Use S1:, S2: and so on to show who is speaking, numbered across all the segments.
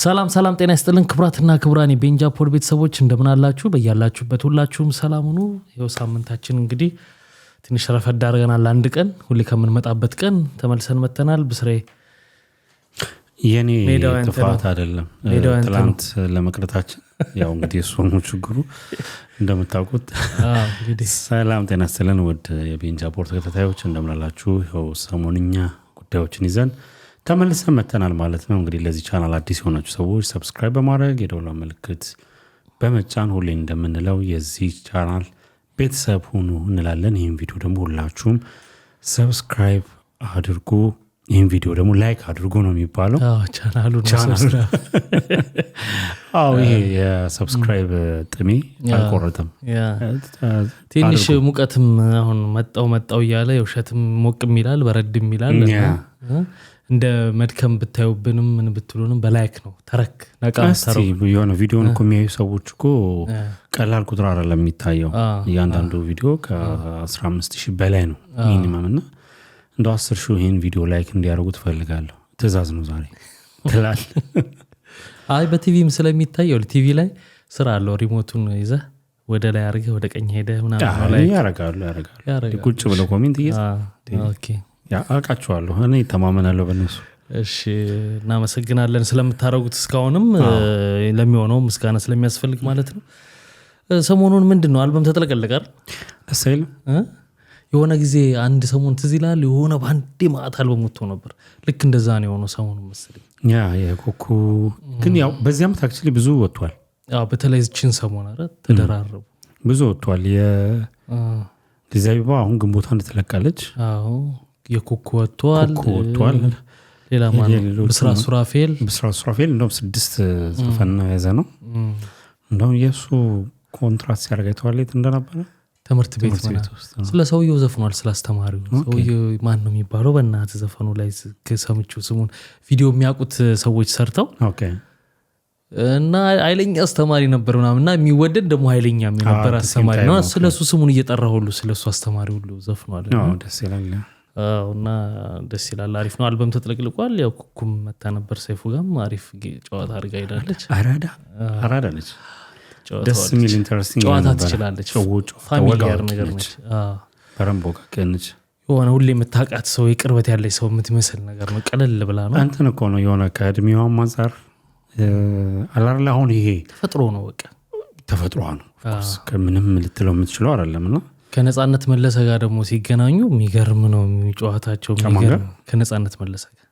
S1: ሰላም ሰላም ጤና ይስጥልን ክብራትና ክብራን የቤንጃ ፖድ ቤተሰቦች እንደምን አላችሁ? በእያላችሁበት ሁላችሁም ሰላም ሁኑ። ይኸው ሳምንታችን እንግዲህ ትንሽ ረፈድ አድርገናል። አንድ ቀን ሁሌ ከምንመጣበት ቀን ተመልሰን መተናል። ብስሬ
S2: የኔ ጥፋት አይደለም ትላንት ለመቅረታችን ያው እንግዲህ እሱ ነው ችግሩ እንደምታውቁት። ሰላም ጤና ይስጥልን ውድ የቤንጃ ፖድ ተከታታዮች እንደምን አላችሁ? ይኸው ሰሞንኛ ጉዳዮችን ይዘን ተመልሰን መተናል ማለት ነው። እንግዲህ ለዚህ ቻናል አዲስ የሆናችሁ ሰዎች ሰብስክራይብ በማድረግ የደወል ምልክት በመጫን ሁሌ እንደምንለው የዚህ ቻናል ቤተሰብ ሁኑ እንላለን። ይህን ቪዲዮ ደግሞ ሁላችሁም ሰብስክራይብ አድርጉ፣ ይህን ቪዲዮ ደግሞ ላይክ አድርጉ ነው የሚባለው።
S1: ቻናሉ
S2: ይሄ የሰብስክራይብ ጥሜ አልቆረጠም።
S1: ትንሽ ሙቀትም አሁን መጣው እያለ የውሸትም ሞቅም ይላል በረድም ይላል። እንደ መድከም ብታዩብንም ምን ብትሉንም በላይክ ነው ተረክ ነቃም ተረክ
S2: የሆነ ቪዲዮን እኮ የሚያዩ ሰዎች እኮ ቀላል ቁጥር አይደለም የሚታየው። እያንዳንዱ ቪዲዮ ከ15000 በላይ ነው ሚኒመም እና እንደው 10000 ይሄን ቪዲዮ ላይክ እንዲያደርጉ ትፈልጋለሁ። ትእዛዝ ነው ዛሬ ትላል።
S1: በቲቪም ስለሚታየው ቲቪ ላይ ስራ አለው። ሪሞቱን ይዘህ ወደ ላይ አድርገህ ወደ ቀኝ ሄደህ ምናምን ላይ ያረጋሉ ቁጭ ብለው ኮሜንት ኦኬ አውቃቸዋለሁ እኔ ተማመናለሁ በእነሱ። እሺ እናመሰግናለን ስለምታረጉት እስካሁንም ለሚሆነው ምስጋና ስለሚያስፈልግ ማለት ነው። ሰሞኑን ምንድነው አልበም ተጠለቀለቀ
S2: እሰይል
S1: የሆነ ጊዜ አንድ ሰሞን ትዝ ይላል የሆነ ባንዴ ማአት አልበም ወጥቶ ነበር። ልክ እንደዛ ነው የሆነው ሰሞኑን መሰለኝ።
S2: የኮኩ ግን ያው በዚህ አመት አክቹሊ ብዙ ወጥቷል።
S1: በተለይ እቺን ሰሞን ተደራረቡ ብዙ
S2: ወጥቷል። የጊዜያዊባ አሁን ግንቦት አንድ ተለቃለች።
S1: የኮኩ ወጥቷል። ሌላ ማለት ብስራት ሱራፌል
S2: እንደውም 6 ዘፈን ያዘ ነው። እንደውም የሱ ኮንትራት ሲያርጋይቷል እንደነበረ
S1: ትምህርት ቤት ስለ ሰውየው ዘፍኗል። ስለ አስተማሪው ሰውየው ማን ነው የሚባለው በእናት ዘፈኑ ላይ ሰምቼው ስሙን ቪዲዮ የሚያውቁት ሰዎች ሰርተው እና ኃይለኛ አስተማሪ ነበር ምናምንና የሚወደድ ደግሞ ኃይለኛ ነበር አስተማሪ ነው። ስለሱ ስሙን እየጠራ ሁሉ ስለሱ አስተማሪ ሁሉ ዘፍኗል።
S2: ደስ ይላል
S1: እና ደስ ይላል። አሪፍ ነው። አልበም ተጠለቅልቋል። ያው ኩኩም መታ ነበር ሰይፉ ጋርም አሪፍ ጨዋታ አድርጋ ሄዳለች።
S2: አራዳ ነች። ደስ የሚል ኢንተረስቲንግ
S1: ጨዋታ ትችላለች። ፋሚሊያር ነገር ነች።
S2: በረምቦ ከነች
S1: የሆነ ሁሌ የምታውቃት ሰው የቅርበት ያለች ሰው የምትመስል ነገር ነው። ቀለል ብላ ነው።
S2: አንተን እኮ ነው የሆነ ከእድሜዋም አንፃር አላርላ አሁን ይሄ
S1: ተፈጥሮ ነው። በቃ
S2: ተፈጥሮ ነው። ከምንም ልትለው የምትችለው አይደለምና
S1: ከነጻነት መለሰ ጋር ደግሞ ሲገናኙ የሚገርም ነው ጨዋታቸው። ከነጻነት መለሰ ጋር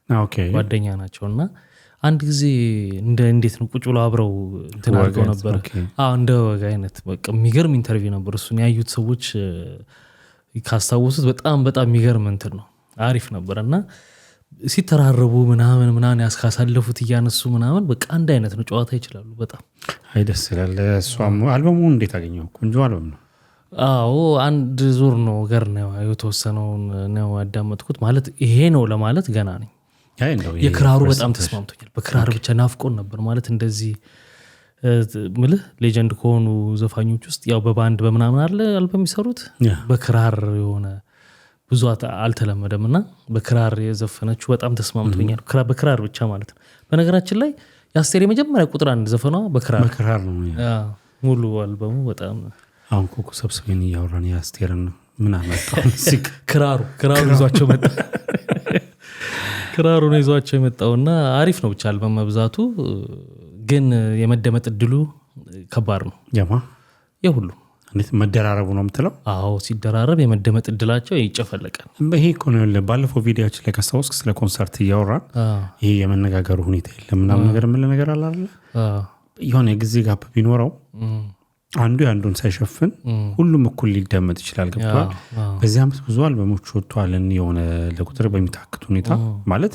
S1: ጓደኛ ናቸውና አንድ ጊዜ እንዴት ነው ቁጭ ብሎ አብረው እንትን አድርገው ነበር። እንደ ወግ አይነት በቃ የሚገርም ኢንተርቪው ነበር። እሱን ያዩት ሰዎች ካስታወሱት በጣም የሚገርም እንትን ነው። አሪፍ ነበርና ሲተራረቡ ምናምን ያስካሳለፉት እያነሱ ምናምን በቃ አንድ አይነት ነው። ጨዋታ ይችላሉ በጣም
S2: ደስ ይላል። እሷም አልበሙ እንዴት አገኘው? ቆንጆ አልበም ነው።
S1: አንድ ዙር ነው ገር ነው የተወሰነውን ነው ያዳመጥኩት። ማለት ይሄ ነው ለማለት ገና ነኝ። የክራሩ በጣም ተስማምቶኛል። በክራር ብቻ ናፍቆን ነበር ማለት እንደዚህ ምልህ ሌጀንድ ከሆኑ ዘፋኞች ውስጥ ያው በባንድ በምናምን አለ አልበም የሚሰሩት በክራር የሆነ ብዙ አልተለመደምና በክራር የዘፈነችው በጣም ተስማምቶኛል። በክራር ብቻ ማለት ነው። በነገራችን ላይ የአስቴር የመጀመሪያ ቁጥር 1 ዘፈኗ በክራር ነው። ሙሉ አልበሙ በጣም
S2: አሁን ኮኩ ሰብስበን እያወራን የአስቴርን ምን አመጣው
S1: ክራሩ ይዟቸው መጣ። ክራሩ ነው ይዟቸው የመጣውና አሪፍ ነው ብቻ አልበም መብዛቱ ግን የመደመጥ እድሉ ከባድ ነው። የሁሉ
S2: እንዴት መደራረቡ ነው የምትለው?
S1: ሲደራረብ የመደመጥ እድላቸው ይጨፈለቃል።
S2: ይሄ እኮ ነው ባለፈው ቪዲዮአችን ላይ ካስታወስክ ስለ ኮንሰርት እያወራን ይሄ የመነጋገሩ ሁኔታ የለም ምናምን ነገር ምን ነገር አለ አይደል? የሆነ የጊዜ ጋፕ ቢኖረው አንዱ ያንዱን ሳይሸፍን ሁሉም እኩል ሊደመጥ ይችላል። ገብቷል? በዚህ አመት ብዙ አልበሞች ወጥቷል። የሆነ ለቁጥር በሚታክት ሁኔታ ማለት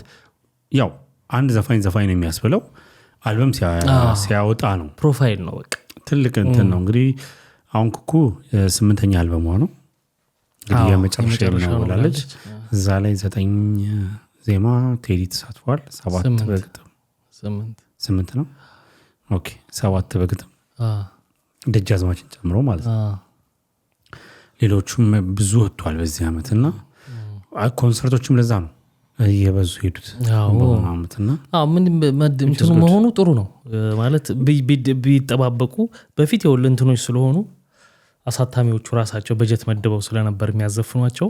S2: ያው አንድ ዘፋኝ ነው የሚያስብለው አልበም ሲያወጣ ነው።
S1: ፕሮፋይል ነው በቃ
S2: ትልቅ እንትን ነው። እንግዲህ አሁን ኩኩ 8ኛ አልበሟ ነው እንግዲህ የመጨረሻ እናወላለች። እዛ ላይ 9 ዜማ ቴዲ ተሳትፏል። 7 በግጥም 8 ነው። ኦኬ 7 በግጥም ደጃዝማችን ጨምሮ ማለት ነው። ሌሎቹም ብዙ ወጥቷል በዚህ አመትና ኮንሰርቶችም ለዛ ነው እየበዙ ሄዱት በአመትና
S1: ምን እንትኑ መሆኑ ጥሩ ነው ማለት ቢጠባበቁ በፊት የወል እንትኖች ስለሆኑ አሳታሚዎቹ ራሳቸው በጀት መድበው ስለነበር የሚያዘፍኗቸው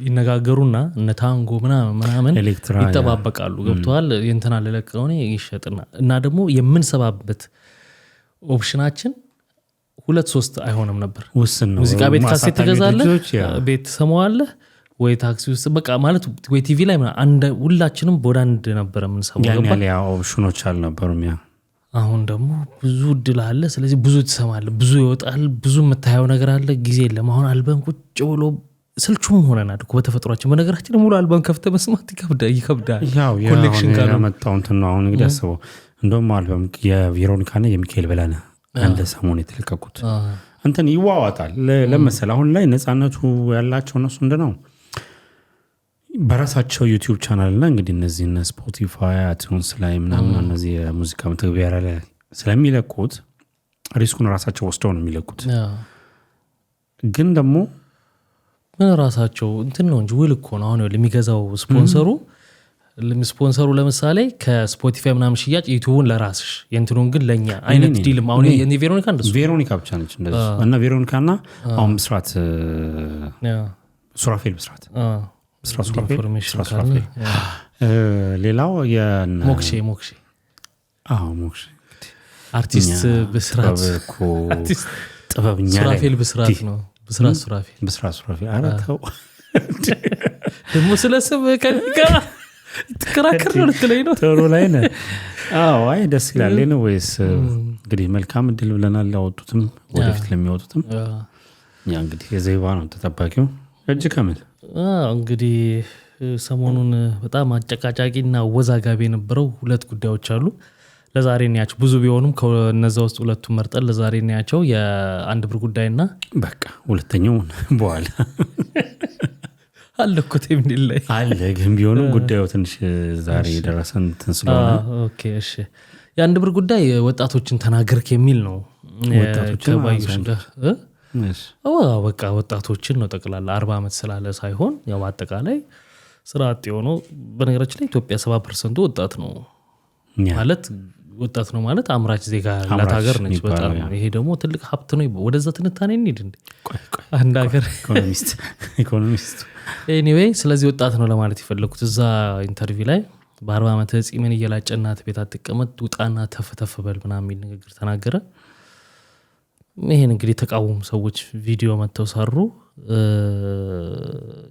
S1: ይነጋገሩና እነ ታንጎ ምናምን ይጠባበቃሉ ገብተዋል የእንትና ለለቀው ነው ይሸጥና እና ደግሞ የምንሰባበት ኦፕሽናችን 2-3 አይሆንም ነበር ሙዚቃ ቤት ካሴት ተገዛለህ ቤት ሰማዋለህ ወይ ታክሲ ውስጥ በቃ ማለት ወይ ቲቪ ላይ አንድ ሁላችንም ቦዳንድ ነበር የምንሰማው
S2: ገባ ያ ኦፕሽኖች አልነበሩም ያ
S1: አሁን ደግሞ ብዙ እድል አለ ስለዚህ ብዙ ትሰማለህ ብዙ ይወጣል ብዙ የምታየው ነገር አለ ጊዜ የለም አሁን አልበም ቁጭ ብሎ ስልቹም ሆነናል እኮ በተፈጥሯችን በነገራችን ሙሉ አልበም ከፍተህ መስማት ይከብዳል
S2: ኮኔክሽን ጋር ያመጣው እንትን ነው አሁን እንግዲህ አስበው እንደውም አልበም የቬሮኒካና የሚካኤል በላነ አንድ ሰሞን የተለቀቁት እንትን ይዋዋጣል ለምሳሌ አሁን ላይ ነፃነቱ ያላቸው እነሱ እንደነው በራሳቸው ዩቲዩብ ቻናል እና እንግዲህ እነዚህ እና ስፖቲፋይ አቱንስ ላይ ምናምን እነዚህ የሙዚቃ መተግበሪያ ላይ ስለሚለቁት ሪስኩን ራሳቸው ወስደው ነው የሚለቁት ግን ደግሞ
S1: ምን ራሳቸው እንትን ነው እንጂ ውል እኮ ነው አሁን ለሚገዛው ስፖንሰሩ ለምሳሌ ከስፖቲፋይ ምናምን ሽያጭ ዩቲዩብን ለራስሽ የእንትኑን ግን ለኛ አይነት ዲልም አሁን የኔ ቬሮኒካ እንደሱ
S2: ቬሮኒካ ብቻ ነች እንደዚህ እና ቬሮኒካና አሁን ብስራት ሱራፌል ብስራት ሌላው
S1: ሞክሼ
S2: ሞክሼ
S1: አርቲስት ብስራት
S2: ጥበብኛ
S1: ሱራፌል ብስራት ነው ብስራት ሱራፌል አራተው ደግሞ ስለሰበ ከልጋ ተከራከር ነው ልትለኝ ነው
S2: ቶሎ ላይ ነው አይ ደስ ይላል ነው ወይስ እንግዲህ መልካም እድል ብለናል ያወጡትም ወደፊት ለሚያወጡትም ያ እንግዲህ የዘይባ ነው ተጠባቂው እጅ ከምን
S1: እንግዲህ ሰሞኑን በጣም አጨቃጫቂና ወዛጋቢ የነበረው ሁለት ጉዳዮች አሉ ለዛሬ እናያቸው ብዙ ቢሆኑም ከነዛ ውስጥ ሁለቱን መርጠን ለዛሬ እናያቸው የአንድ ብር ጉዳይና
S2: በቃ ሁለተኛው በኋላ
S1: አለኩት የሚል ላይ
S2: አለ ግን ቢሆንም ጉዳዩ ትንሽ ዛሬ ደረሰን ስለሆነ
S1: ኦኬ እሺ የአንድ ብር ጉዳይ ወጣቶችን ተናገርክ የሚል ነው ከባዩሽ ጋር በቃ ወጣቶችን ነው ጠቅላላ 40 አመት ስላለ ሳይሆን ያው አጠቃላይ ስራ አጥ የሆነው በነገራችን ላይ ኢትዮጵያ 70% ወጣት ነው ማለት ወጣት ነው ማለት አምራች ዜጋ ያላት ሀገር ነች በጣም ይሄ ደግሞ ትልቅ ሀብት ነው ወደዛ ትንታኔ እንሂድ እንዴ አንድ ሀገር
S2: ኢኮኖሚስት
S1: ኤኒዌይ ስለዚህ ወጣት ነው ለማለት ይፈልኩት እዛ ኢንተርቪው ላይ በ40 አመት ጺምን እየላጨናት ቤት አትቀመጥ ውጣና ተፈተፈ በል ምናምን የሚል ንግግር ተናገረ ይሄን እንግዲህ ተቃወሙ ሰዎች ቪዲዮ መተው ሰሩ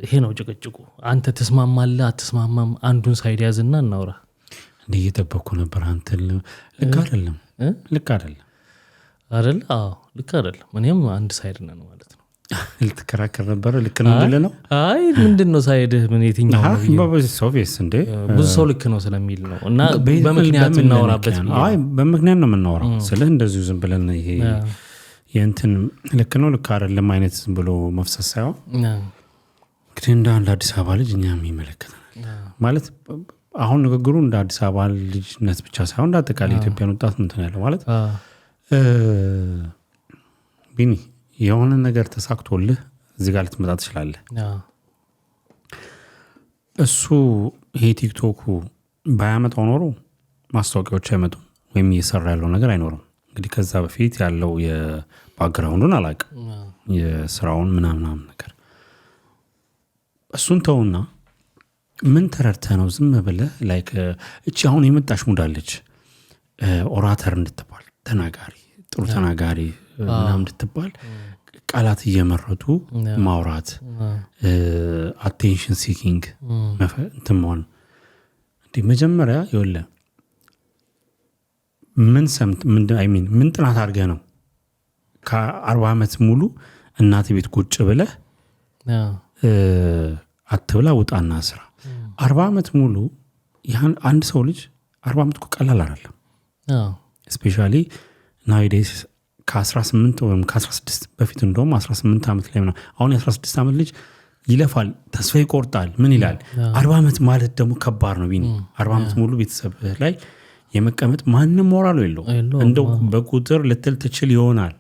S1: ይሄ ነው ጭቅጭቁ አንተ ተስማማለህ አትስማማም አንዱን ሳይድ ያዝና እናውራ
S2: እንዴ እየጠበኩ ነበር አንተ ልክ አይደለም አይደል
S1: አዎ ልክ አይደለም እኔም አንድ ሳይድ ነን ማለት ነው
S2: ልትከራከር ነበር ልክ ነው እንዴ ነው
S1: አይ ምንድነው ሳይድህ ምን የትኛው ነው
S2: ሶቪየስ እንዴ
S1: ብዙ ሰው ልክ ነው ስለሚል ነው እና በምክንያት እናወራበት
S2: አይ በምክንያት ነው የምናወራው ስለ እንደዚሁ ዝም ብለን ይሄ የእንትን ልክ ነው ልክ አይደለም አይነት ዝም ብሎ መፍሰስ ሳይሆን እንግዲህ እንደ አንድ አዲስ አበባ ልጅ እኛም ይመለከተናል ማለት አሁን ንግግሩ እንደ አዲስ አበባ ልጅነት ብቻ ሳይሆን እንደ አጠቃላይ ኢትዮጵያን ወጣት እንትን ያለው ማለት ቢኒ የሆነ ነገር ተሳክቶልህ እዚህ ጋር ልትመጣ ትችላለህ እሱ ይሄ ቲክቶኩ ባያመጣው ኖሮ ማስታወቂያዎች አይመጡም ወይም እየሰራ ያለው ነገር አይኖርም እንግዲህ ከዛ በፊት ያለው የባክግራውንዱን አላውቅም የስራውን ምናምን ነገር እሱን ተውና ምን ተረድተህ ነው ዝም ብለህ ላይክ እቺ አሁን የመጣሽ ሙዳለች ኦራተር እንድትባል ተናጋሪ ጥሩ ተናጋሪ ምናምን እንድትባል ቃላት እየመረጡ ማውራት አቴንሽን ሲኪንግ እንትሞን እንዴ መጀመሪያ ይወለ ምን ሰምት ምን ጥናት አድርገህ ነው ከ40 አመት ሙሉ እናት ቤት ቁጭ ብለህ አትብላ ውጣና ስራ 40 አመት ሙሉ ያን አንድ ሰው ልጅ 40 አመት ቀላል አይደለም ስፔሻሊ ናይዴስ ከ18 ወይም ከ16 በፊት እንደውም 18 አመት ላይ ነው አሁን 16 አመት ልጅ ይለፋል ተስፋ ይቆርጣል ምን ይላል 40 አመት ማለት ደግሞ ከባድ ነው ቢኒ 40 አመት ሙሉ ቤተሰብ ላይ የመቀመጥ ማንንም ሞራል የለው እንደው በቁጥር ልትል ትችል ይሆናል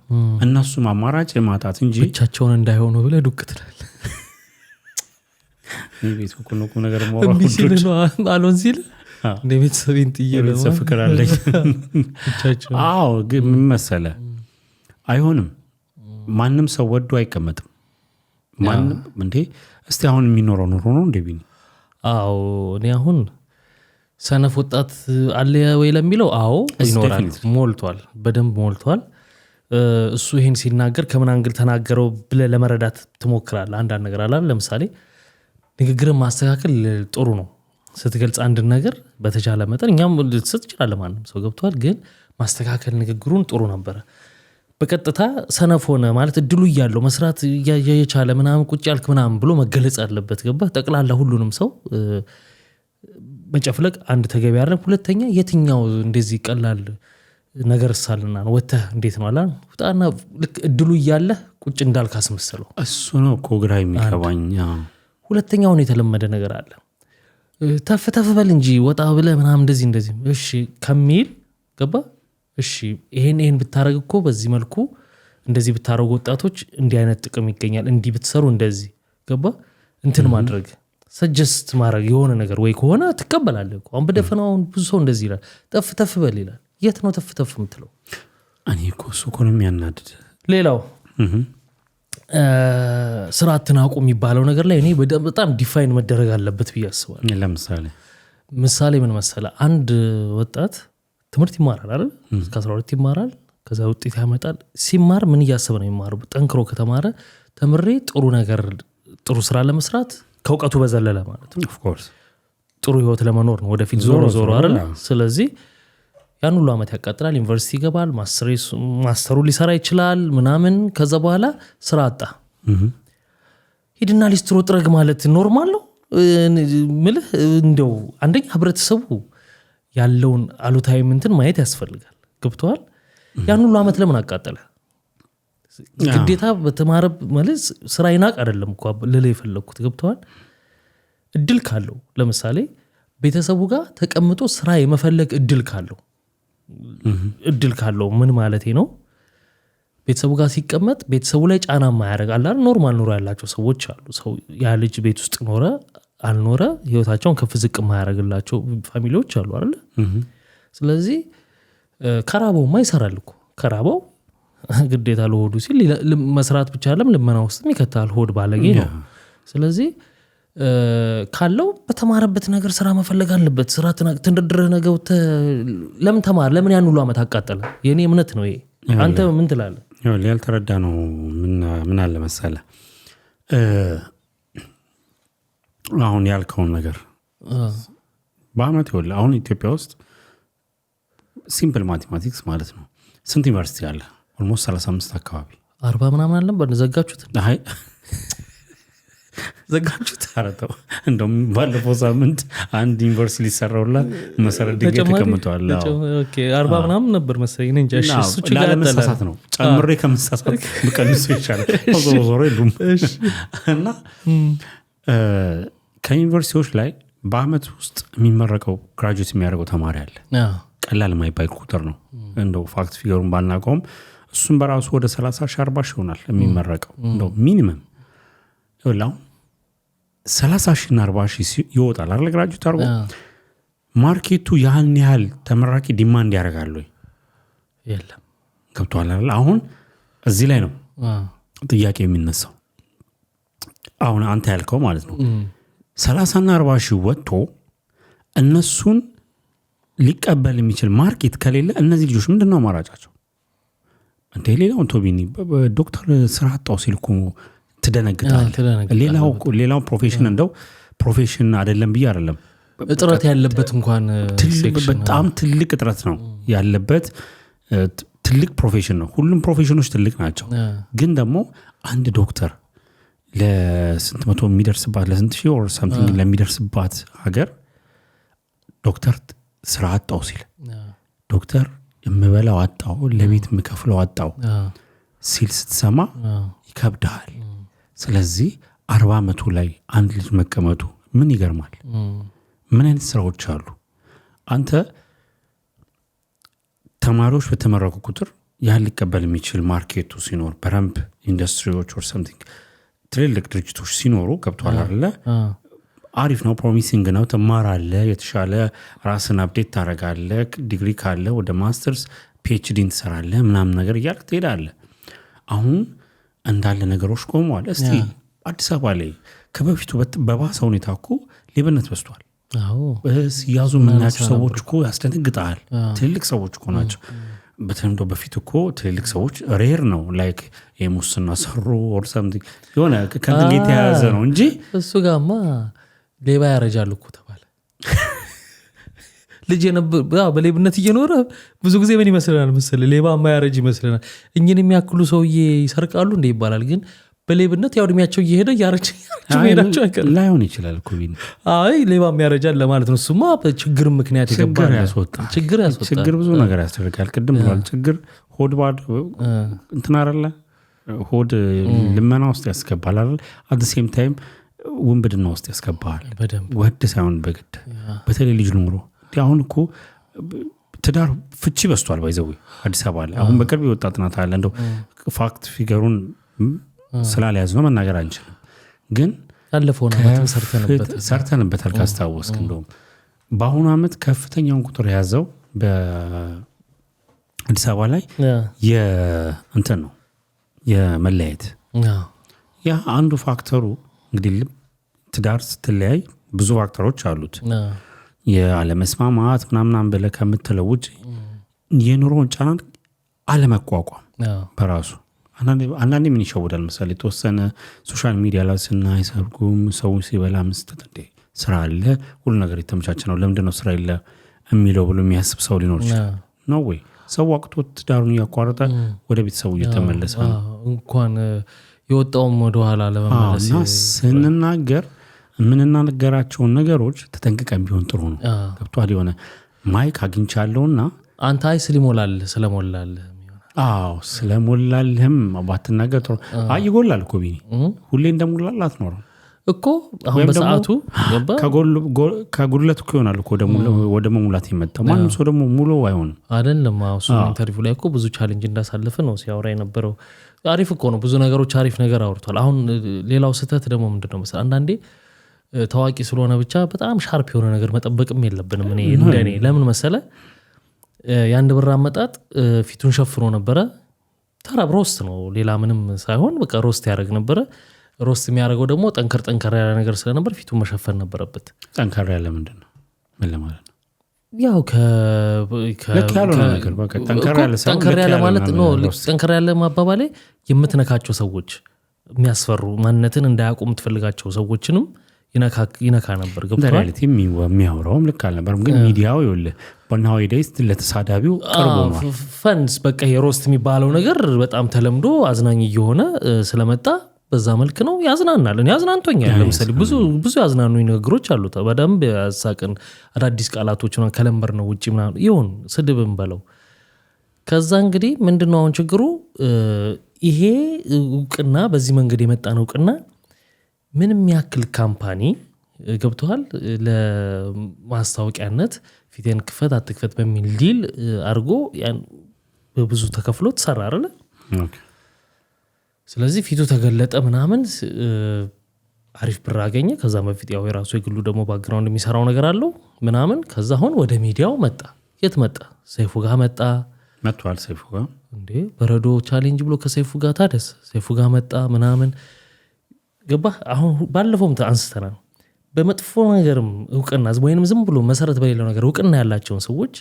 S2: እነሱም አማራጭ ማጣት እንጂ
S1: ብቻቸውን እንዳይሆኑ ብለህ ዱቅ ትላለህ
S2: ቤት እኮ ነገር ሞራ ሁሉ
S1: አሎን ሲል እንደ ቤተሰቤን ጥዬ
S2: ቤተሰብ ፍቅር አለኝ። አዎ ግን ምን መሰለህ አይሆንም። ማንም ሰው ወዶ አይቀመጥም። ማንም እንዴ እስቲ አሁን የሚኖረው ኑሮ ነው እንዴ ቢኒ?
S1: አዎ እኔ አሁን ሰነፍ ወጣት አለ ወይ ለሚለው አዎ ይኖራል። ሞልቷል፣ በደንብ ሞልቷል። እሱ ይሄን ሲናገር ከምን አንግል ተናገረው ብለህ ለመረዳት ትሞክራለህ። አንዳንድ ነገር አለ። ለምሳሌ ንግግርን ማስተካከል ጥሩ ነው። ስትገልጽ አንድ ነገር በተቻለ መጠን እኛም ልትሰጥ ይችላል ማንም ሰው ገብቷል። ግን ማስተካከል ንግግሩን ጥሩ ነበረ። በቀጥታ ሰነፍ ሆነ ማለት እድሉ እያለው መስራት እየቻለ ምናምን ቁጭ ያልክ ምናምን ብሎ መገለጽ አለበት። ገባህ? ጠቅላላ ሁሉንም ሰው መጨፍለቅ አንድ ተገቢ አይደለም። ሁለተኛ የትኛው እንደዚህ ቀላል ነገር ሳልና ነው ወተህ እንዴት ነው አላን ወጣና ልክ እድሉ እያለ ቁጭ እንዳልክ አስመስለው።
S2: እሱ ነው እኮ ግራ የሚገባኝ።
S1: ሁለተኛው ነው የተለመደ ነገር አለ። ተፍ ተፍ በል እንጂ ወጣ ብለህ ምናምን እንደዚህ እሺ ከሚል ገባህ? እሺ ይሄን ብታረግ እኮ በዚህ መልኩ እንደዚህ ብታረጉ ወጣቶች እንዲህ አይነት ጥቅም ይገኛል፣ እንዲህ ብትሰሩ እንደዚህ ገባህ? እንትን ማድረግ ሰጀስት ማድረግ የሆነ ነገር ወይ ከሆነ ትቀበላለህ እኮ። አሁን በደፈናው ብዙ ሰው እንደዚህ ይላል፣ ተፍ ተፍ በል ይላል። የት ነው ተፍ ተፍ የምትለው?
S2: እኔ እኮ እሱ እኮ ነው የሚያናድድ።
S1: ሌላው ስራ አትናቁ የሚባለው ነገር ላይ እኔ በጣም ዲፋይን መደረግ አለበት ብዬ አስባለሁ። ምሳሌ ምን መሰለህ? አንድ ወጣት ትምህርት ይማራል አይደል? እስከ 12 ይማራል። ከዛ ውጤት ያመጣል። ሲማር ምን እያሰበ ነው የሚማረው? ጠንክሮ ከተማረ ተምሬ ጥሩ ነገር ጥሩ ስራ ለመስራት ከእውቀቱ በዘለለ ማለት ነው።
S2: ኦፍ ኮርስ
S1: ጥሩ ህይወት ለመኖር ነው ወደፊት ዞሮ አይደል? ስለዚህ ያን ሁሉ አመት ያቃጥላል። ዩኒቨርሲቲ ይገባል። ማስተሩ ሊሰራ ይችላል ምናምን። ከዛ በኋላ ስራ አጣ። ሂድና ሊስትሮ ጥረግ ማለት ኖርማል ነው ምልህ። እንደው አንደኛ ህብረተሰቡ ያለውን አሉታዊ እንትን ማየት ያስፈልጋል። ገብቷል? ያን ሁሉ አመት ለምን አቃጠለ? ግዴታ በተማረ ማለት ስራ ይናቅ አይደለም እኮ ለለ የፈለኩት። ገብቷል? እድል ካለው ለምሳሌ ቤተሰቡ ጋር ተቀምጦ ስራ የመፈለግ እድል ካለው ምን ማለቴ ነው? ቤተሰቡ ጋር ሲቀመጥ ቤተሰቡ ላይ ጫና ማያደርግ አለ። ኖርማል ኑሮ ያላቸው ሰዎች አሉ። ሰው ያ ልጅ ቤት ውስጥ ኖረ አልኖረ ህይወታቸውን ከፍ ዝቅ ማያደርግላቸው ፋሚሊዎች አሉ አይደል? ስለዚህ ከራበውማ ይሰራል እኮ። ከራበው ግዴታ ለሆዱ ሲል መስራት ብቻ አይደለም ልመና ውስጥም ይከታል። ሆድ ባለጌ ነው። ስለዚህ ካለው በተማረበት ነገር ስራ መፈለግ አለበት። ስራ ተንደድረህ ነገው ለምን ተማር? ለምን ያን ሁሉ አመት አቃጠለ? የኔ እምነት ነው ይሄ። አንተ ምን ትላለህ?
S2: ያልተረዳ ነው። ምን አለ መሰለህ አሁን ያልከውን ነገር በአመት ይኸውልህ አሁን ኢትዮጵያ ውስጥ ሲምፕል ማቴማቲክስ ማለት ነው ስንት ዩኒቨርሲቲ አለ? ኦልሞስት 35 አካባቢ
S1: 40 ምናምን አለ። በነዘጋችሁት
S2: አይ
S1: ዘጋችሁት
S2: አረተው። እንደውም ባለፈው ሳምንት አንድ ዩኒቨርሲቲ ሊሰራውላ መሰረት ድንጋይ ተቀምጧል።
S1: ኦኬ 40 ምናምን ነበር መሰለኝ እንጂ እሱ
S2: ለመሳሳት ነው። ጨምሬ ከመሳሳት በቀንሱ ይቻላል። ዞሮ ይሉም እና ከዩኒቨርሲቲዎች ላይ በአመት ውስጥ የሚመረቀው ግራጁዌት የሚያደርገው ተማሪ አለ። ቀላል የማይባል ቁጥር ነው። እንደው ፋክት ፊገሩን ባናውቀውም እሱም በራሱ ወደ 30,000-40,000 ይሆናል የሚመረቀው። እንደው ሚኒመም ይኸውልህ 30,000 እና 40,000 ይወጣል አይደል? ግራጁዌት አድርጎ ማርኬቱ ያን ያህል ተመራቂ ዲማንድ ያደርጋል ወይ?
S1: የለም።
S2: ገብቶሃል አይደል? አሁን እዚህ ላይ ነው ጥያቄ የሚነሳው። አሁን አንተ ያልከው ማለት ነው 30 እና 40,000 ወጥቶ እነሱን ሊቀበል የሚችል ማርኬት ከሌለ እነዚህ ልጆች ምንድነው አማራጫቸው? እንደ ሌላውን ቶቢኒ ዶክተር ስራ አጣው ሲልኩ ትደነግጣለህ። ሌላው ፕሮፌሽን እንደው ፕሮፌሽን አይደለም ብዬ አይደለም፣
S1: እጥረት ያለበት እንኳን
S2: በጣም ትልቅ እጥረት ነው ያለበት። ትልቅ ፕሮፌሽን ነው። ሁሉም ፕሮፌሽኖች ትልቅ ናቸው። ግን ደግሞ አንድ ዶክተር ለስንት መቶ የሚደርስባት ለስንት ሺህ ኦር ሳምቲንግ ለሚደርስባት ሀገር ዶክተር ስራ አጣው ሲል ዶክተር የምበላው አጣው፣ ለቤት የምከፍለው አጣው ሲል ስትሰማ ይከብዳል። ስለዚህ 40 ዓመቱ ላይ አንድ ልጅ መቀመጡ ምን ይገርማል? ምን አይነት ስራዎች አሉ? አንተ ተማሪዎች በተመረቁ ቁጥር ያን ሊቀበል የሚችል ማርኬቱ ሲኖር በረምብ ኢንዱስትሪዎች ኦር ሳምቲንግ ትልልቅ ድርጅቶች ሲኖሩ ገብቷል አይደለ? አሪፍ ነው፣ ፕሮሚሲንግ ነው፣ ትማራለህ፣ የተሻለ ራስን አፕዴት ታደርጋለህ፣ ዲግሪ ካለ ወደ ማስተርስ ፒኤችዲን ትሰራለህ ምናምን ነገር እያልክ ትሄዳለህ። አሁን እንዳለ ነገሮች ቆመዋል። እስቲ አዲስ አበባ ላይ ከበፊቱ በባሰ ሁኔታ እኮ ሌብነት በዝቷል። ያዙ የምናያቸው ሰዎች እኮ ያስደነግጣል። ትልልቅ ሰዎች እኮ ናቸው። በተለምዶ በፊት እኮ ትልልቅ ሰዎች ሬር ነው ላይክ የሙስና ሰሩ ኦር ሰምቲንግ የሆነ ከእንትን የተያያዘ ነው እንጂ
S1: እሱ ጋማ ሌባ ያረጃል እኮ ተባለ። ልጅ በሌብነት እየኖረ ብዙ ጊዜ ምን ይመስለናል መሰለህ? ሌባ ማያረጅ ይመስለናል። እኝን የሚያክሉ ሰውዬ ይሰርቃሉ እንደ ይባላል። ግን በሌብነት ያው እድሜያቸው እየሄደ እያረጅ ሄዳቸው አይቀርም።
S2: ላይሆን ይችላል እኮ ቢኒ።
S1: አይ ሌባ የሚያረጃል ለማለት ነው። እሱማ በችግር ምክንያት
S2: ችግር ያስወጣል። ችግር ብዙ ነገር ያስደርጋል። ቅድም ብሏል። ችግር ሆድ ባዶ እንትን አይደለ? ሆድ ልመና ውስጥ ያስገባል አይደል? አት ሴም ታይም ውንብድና ውስጥ ያስገባል። ወድ ሳይሆን በግድ በተለይ ልጅ ኑሮ አሁን እኮ ትዳር ፍቺ በስቷል። ባይዘው አዲስ አበባ ላይ አሁን በቅርብ የወጣ ጥናት አለ። እንደው ፋክት ፊገሩን ስላልያዝ ነው መናገር አንችልም። ግን
S1: ያለፈውን ዓመት
S2: ሰርተንበታል ካስታወስክ። እንደውም በአሁኑ ዓመት ከፍተኛውን ቁጥር የያዘው በአዲስ አበባ ላይ የእንትን ነው የመለያየት። ያ አንዱ ፋክተሩ እንግዲህ ትዳር ስትለያይ ብዙ ፋክተሮች አሉት። የአለመስማማት ምናምን ብለህ ከምትለው ውጭ የኑሮውን ጫና አለመቋቋም በራሱ አንዳንዴ ምን ይሸውዳል መሰለህ? የተወሰነ ሶሻል ሚዲያ ላይ ስናይ ሰርጉም ሰው ሲበላ መስጠት እንደ ስራ አለ ሁሉ ነገር የተመቻቸ ነው ለምንድን ነው ስራ የለ የሚለው ብሎ የሚያስብ ሰው ሊኖር ይችላል። ነው ወይ ሰው ወቅቱ ትዳሩን እያቋረጠ ወደ ቤተሰቡ እየተመለሰ ነው።
S1: እንኳን የወጣውም ወደ ኋላ ለመመለስ
S2: እና ስንናገር የምንናገራቸውን ነገሮች ተጠንቅቀን ቢሆን ጥሩ ነው። ገብቷል? የሆነ ማይክ አግኝቻለሁና
S1: አንተ አይ ስለሞላል
S2: ስለሞላልህም ባትናገር ጥሩ። አይ ይጎላል እኮ ቢኒ፣ ሁሌ እንደሞላል አትኖርም
S1: እኮ። አሁን በሰዓቱ
S2: ከጉድለት እኮ ይሆናል እኮ ወደ መሙላት የመጣው። ማንም ሰው ደግሞ ሙሉ አይሆንም አይደለም።
S1: እሱ ኢንተርቪው ላይ እኮ ብዙ ቻሌንጅ እንዳሳለፈ ነው ሲያወራ የነበረው። አሪፍ እኮ ነው፣ ብዙ ነገሮች አሪፍ ነገር አውርቷል። አሁን ሌላው ስህተት ደግሞ ምንድነው መሰለህ? አንዳንዴ ታዋቂ ስለሆነ ብቻ በጣም ሻርፕ የሆነ ነገር መጠበቅም የለብንም። እኔ እንደኔ ለምን መሰለህ? የአንድ ብር አመጣጥ ፊቱን ሸፍኖ ነበረ። ተራ ሮስት ነው፣ ሌላ ምንም ሳይሆን በቃ ሮስት ያደርግ ነበረ። ሮስት የሚያደርገው ደግሞ ጠንከር ያለ ነገር ስለነበር ፊቱን መሸፈን ነበረበት።
S2: ጠንከር ያለ ምንድን ነው? ምን ለማለት ነው?
S1: ያው
S2: ልክ ያልሆነ ነገር በቃ
S1: ጠንከር ያለ ማለት ነው። ጠንከር ያለ ማባባሌ የምትነካቸው ሰዎች የሚያስፈሩ ማንነትን እንዳያውቁ የምትፈልጋቸው ሰዎችንም ይነካ ነበር።
S2: ገብቷል? ሪያሊቲ የሚያወራውም ልክ አልነበርም። ግን ሚዲያው ይኸውልህ በናዊዴይስ ለተሳዳቢው ቀርቦ ነው
S1: ፈንስ በቃ የሮስት የሚባለው ነገር በጣም ተለምዶ አዝናኝ እየሆነ ስለመጣ በዛ መልክ ነው ያዝናናል። እኔ ያዝናንቶኛል። ለምሳሌ ብዙ ያዝናኑኝ ነገሮች አሉት። በደንብ ያሳቅን አዳዲስ ቃላቶች ነው ከለምበር ነው ውጪ ምናምን ይሁን ስድብም በለው። ከዛ እንግዲህ ምንድነው አሁን ችግሩ? ይሄ እውቅና በዚህ መንገድ የመጣን እውቅና ምንም ያክል ካምፓኒ ገብቷል ለማስታወቂያነት ፊቴን ክፈት አትክፈት በሚል ዲል አድርጎ ያን በብዙ ተከፍሎ ተሰራ አይደል? ስለዚህ ፊቱ ተገለጠ ምናምን አሪፍ ብር አገኘ። ከዛ በፊት ያው የራሱ የግሉ ደግሞ ባክግራውንድ የሚሰራው ነገር አለው ምናምን። ከዛ አሁን ወደ ሚዲያው መጣ። የት መጣ? ሰይፉ ጋር
S2: መጥቷል። ሰይፉ ጋር
S1: እንዴ በረዶ ቻሌንጅ ብሎ ከሰይፉ ጋር ታደስ ሰይፉ ጋር መጣ ምናምን ገባህ? አሁን ባለፈውም አንስተናል። በመጥፎ ነገርም እውቅና ወይንም ዝም ብሎ መሰረት በሌለው ነገር እውቅና ያላቸውን ሰዎች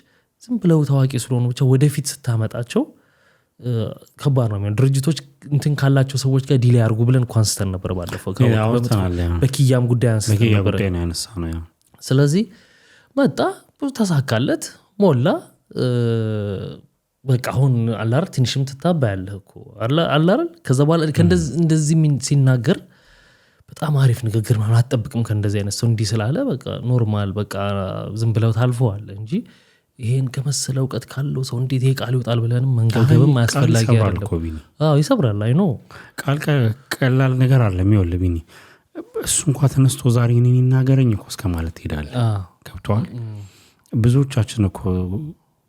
S1: ዝም ብለው ታዋቂ ስለሆኑ ብቻ ወደፊት ስታመጣቸው ከባድ ነው የሚሆነው። ድርጅቶች እንትን ካላቸው ሰዎች ጋር ዲል ያርጉ ብለን አንስተን ነበር ባለፈው። በኪያም ጉዳይ አንስተን ነበር። ስለዚህ መጣ፣ ተሳካለት፣ ሞላ። በቃ አሁን አላር ትንሽም ትታባያለህ እኮ አላር። ከዛ በኋላ እንደዚህ ሲናገር በጣም አሪፍ ንግግር ማለት አትጠብቅም ከእንደዚህ አይነት ሰው። እንዲህ ስላለ በቃ ኖርማል በቃ ዝም ብለው ታልፈዋል እንጂ ይሄን ከመሰለ እውቀት ካለው ሰው እንዴት ይሄ ቃል ይወጣል ብለንም መንገገብም አያስፈልጊ አይደለም። ይሰብራል። አይ ነው
S2: ቃል ቀላል ነገር አለ የሚወል ቢኒ። እሱ እንኳን ተነስቶ ዛሬ እኔን ይናገረኝ እኮ እስከ ማለት ይሄዳል። ገብቷል? ብዙዎቻችን እኮ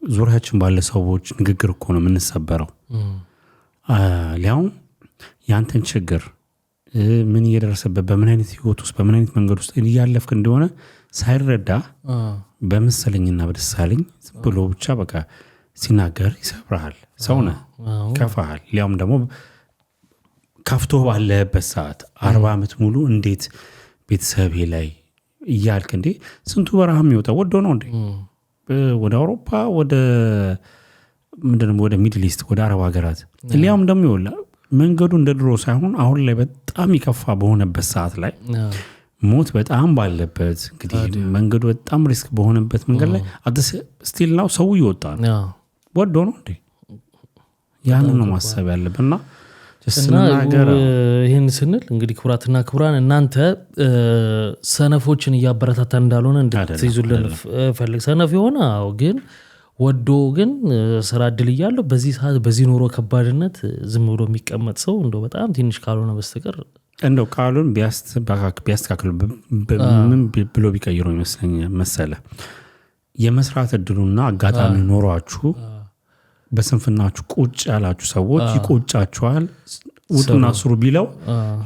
S2: ዙሪያችን ባለ ሰዎች ንግግር እኮ ነው የምንሰበረው። ሊያውም ያንተን ችግር ምን እየደረሰበት በምን አይነት ህይወት ውስጥ በምን አይነት መንገድ ውስጥ እያለፍክ እንደሆነ ሳይረዳ በመሰለኝና በደሳለኝ ብሎ ብቻ በቃ ሲናገር ይሰብርሃል። ሰውነ ከፋሃል። ሊያውም ደግሞ ከፍቶ ባለበት ሰዓት 40 ዓመት ሙሉ እንዴት ቤተሰቤ ላይ እያልክ እንዴ ስንቱ በረሃም ይወጣ ወዶ ነው እንዴ ወደ አውሮፓ ወደ ምንድነው ወደ ሚድል ኢስት ወደ አረብ ሀገራት ሊያውም ደግሞ ይወላ መንገዱ እንደ ድሮ ሳይሆን አሁን ላይ በጣም ይከፋ በሆነበት ሰዓት ላይ ሞት በጣም ባለበት እንግዲህ መንገዱ በጣም ሪስክ በሆነበት መንገድ ላይ አዲስ ስቲል ነው ሰው ይወጣል ወዶ ነው እንዴ ያንን ነው ማሰብ ያለብንና
S1: ይህን ስንል እንግዲህ ክቡራትና ክቡራን እናንተ ሰነፎችን እያበረታታ እንዳልሆነ እንድትይዙልን ፈልግ። ሰነፍ የሆነ ግን ወዶ ግን ስራ እድል እያለው በዚህ ሰዓት በዚህ ኑሮ ከባድነት ዝም ብሎ የሚቀመጥ ሰው እንደው በጣም ትንሽ ካልሆነ በስተቀር
S2: እንደው ቃሉን ቢያስተካክሉ ምን ብሎ ቢቀይሩ ይመስለኛል መሰለ የመስራት እድሉና አጋጣሚ ኖሯችሁ በስንፍናችሁ ቁጭ ያላችሁ ሰዎች ይቆጫችኋል። ውጡና ስሩ ቢለው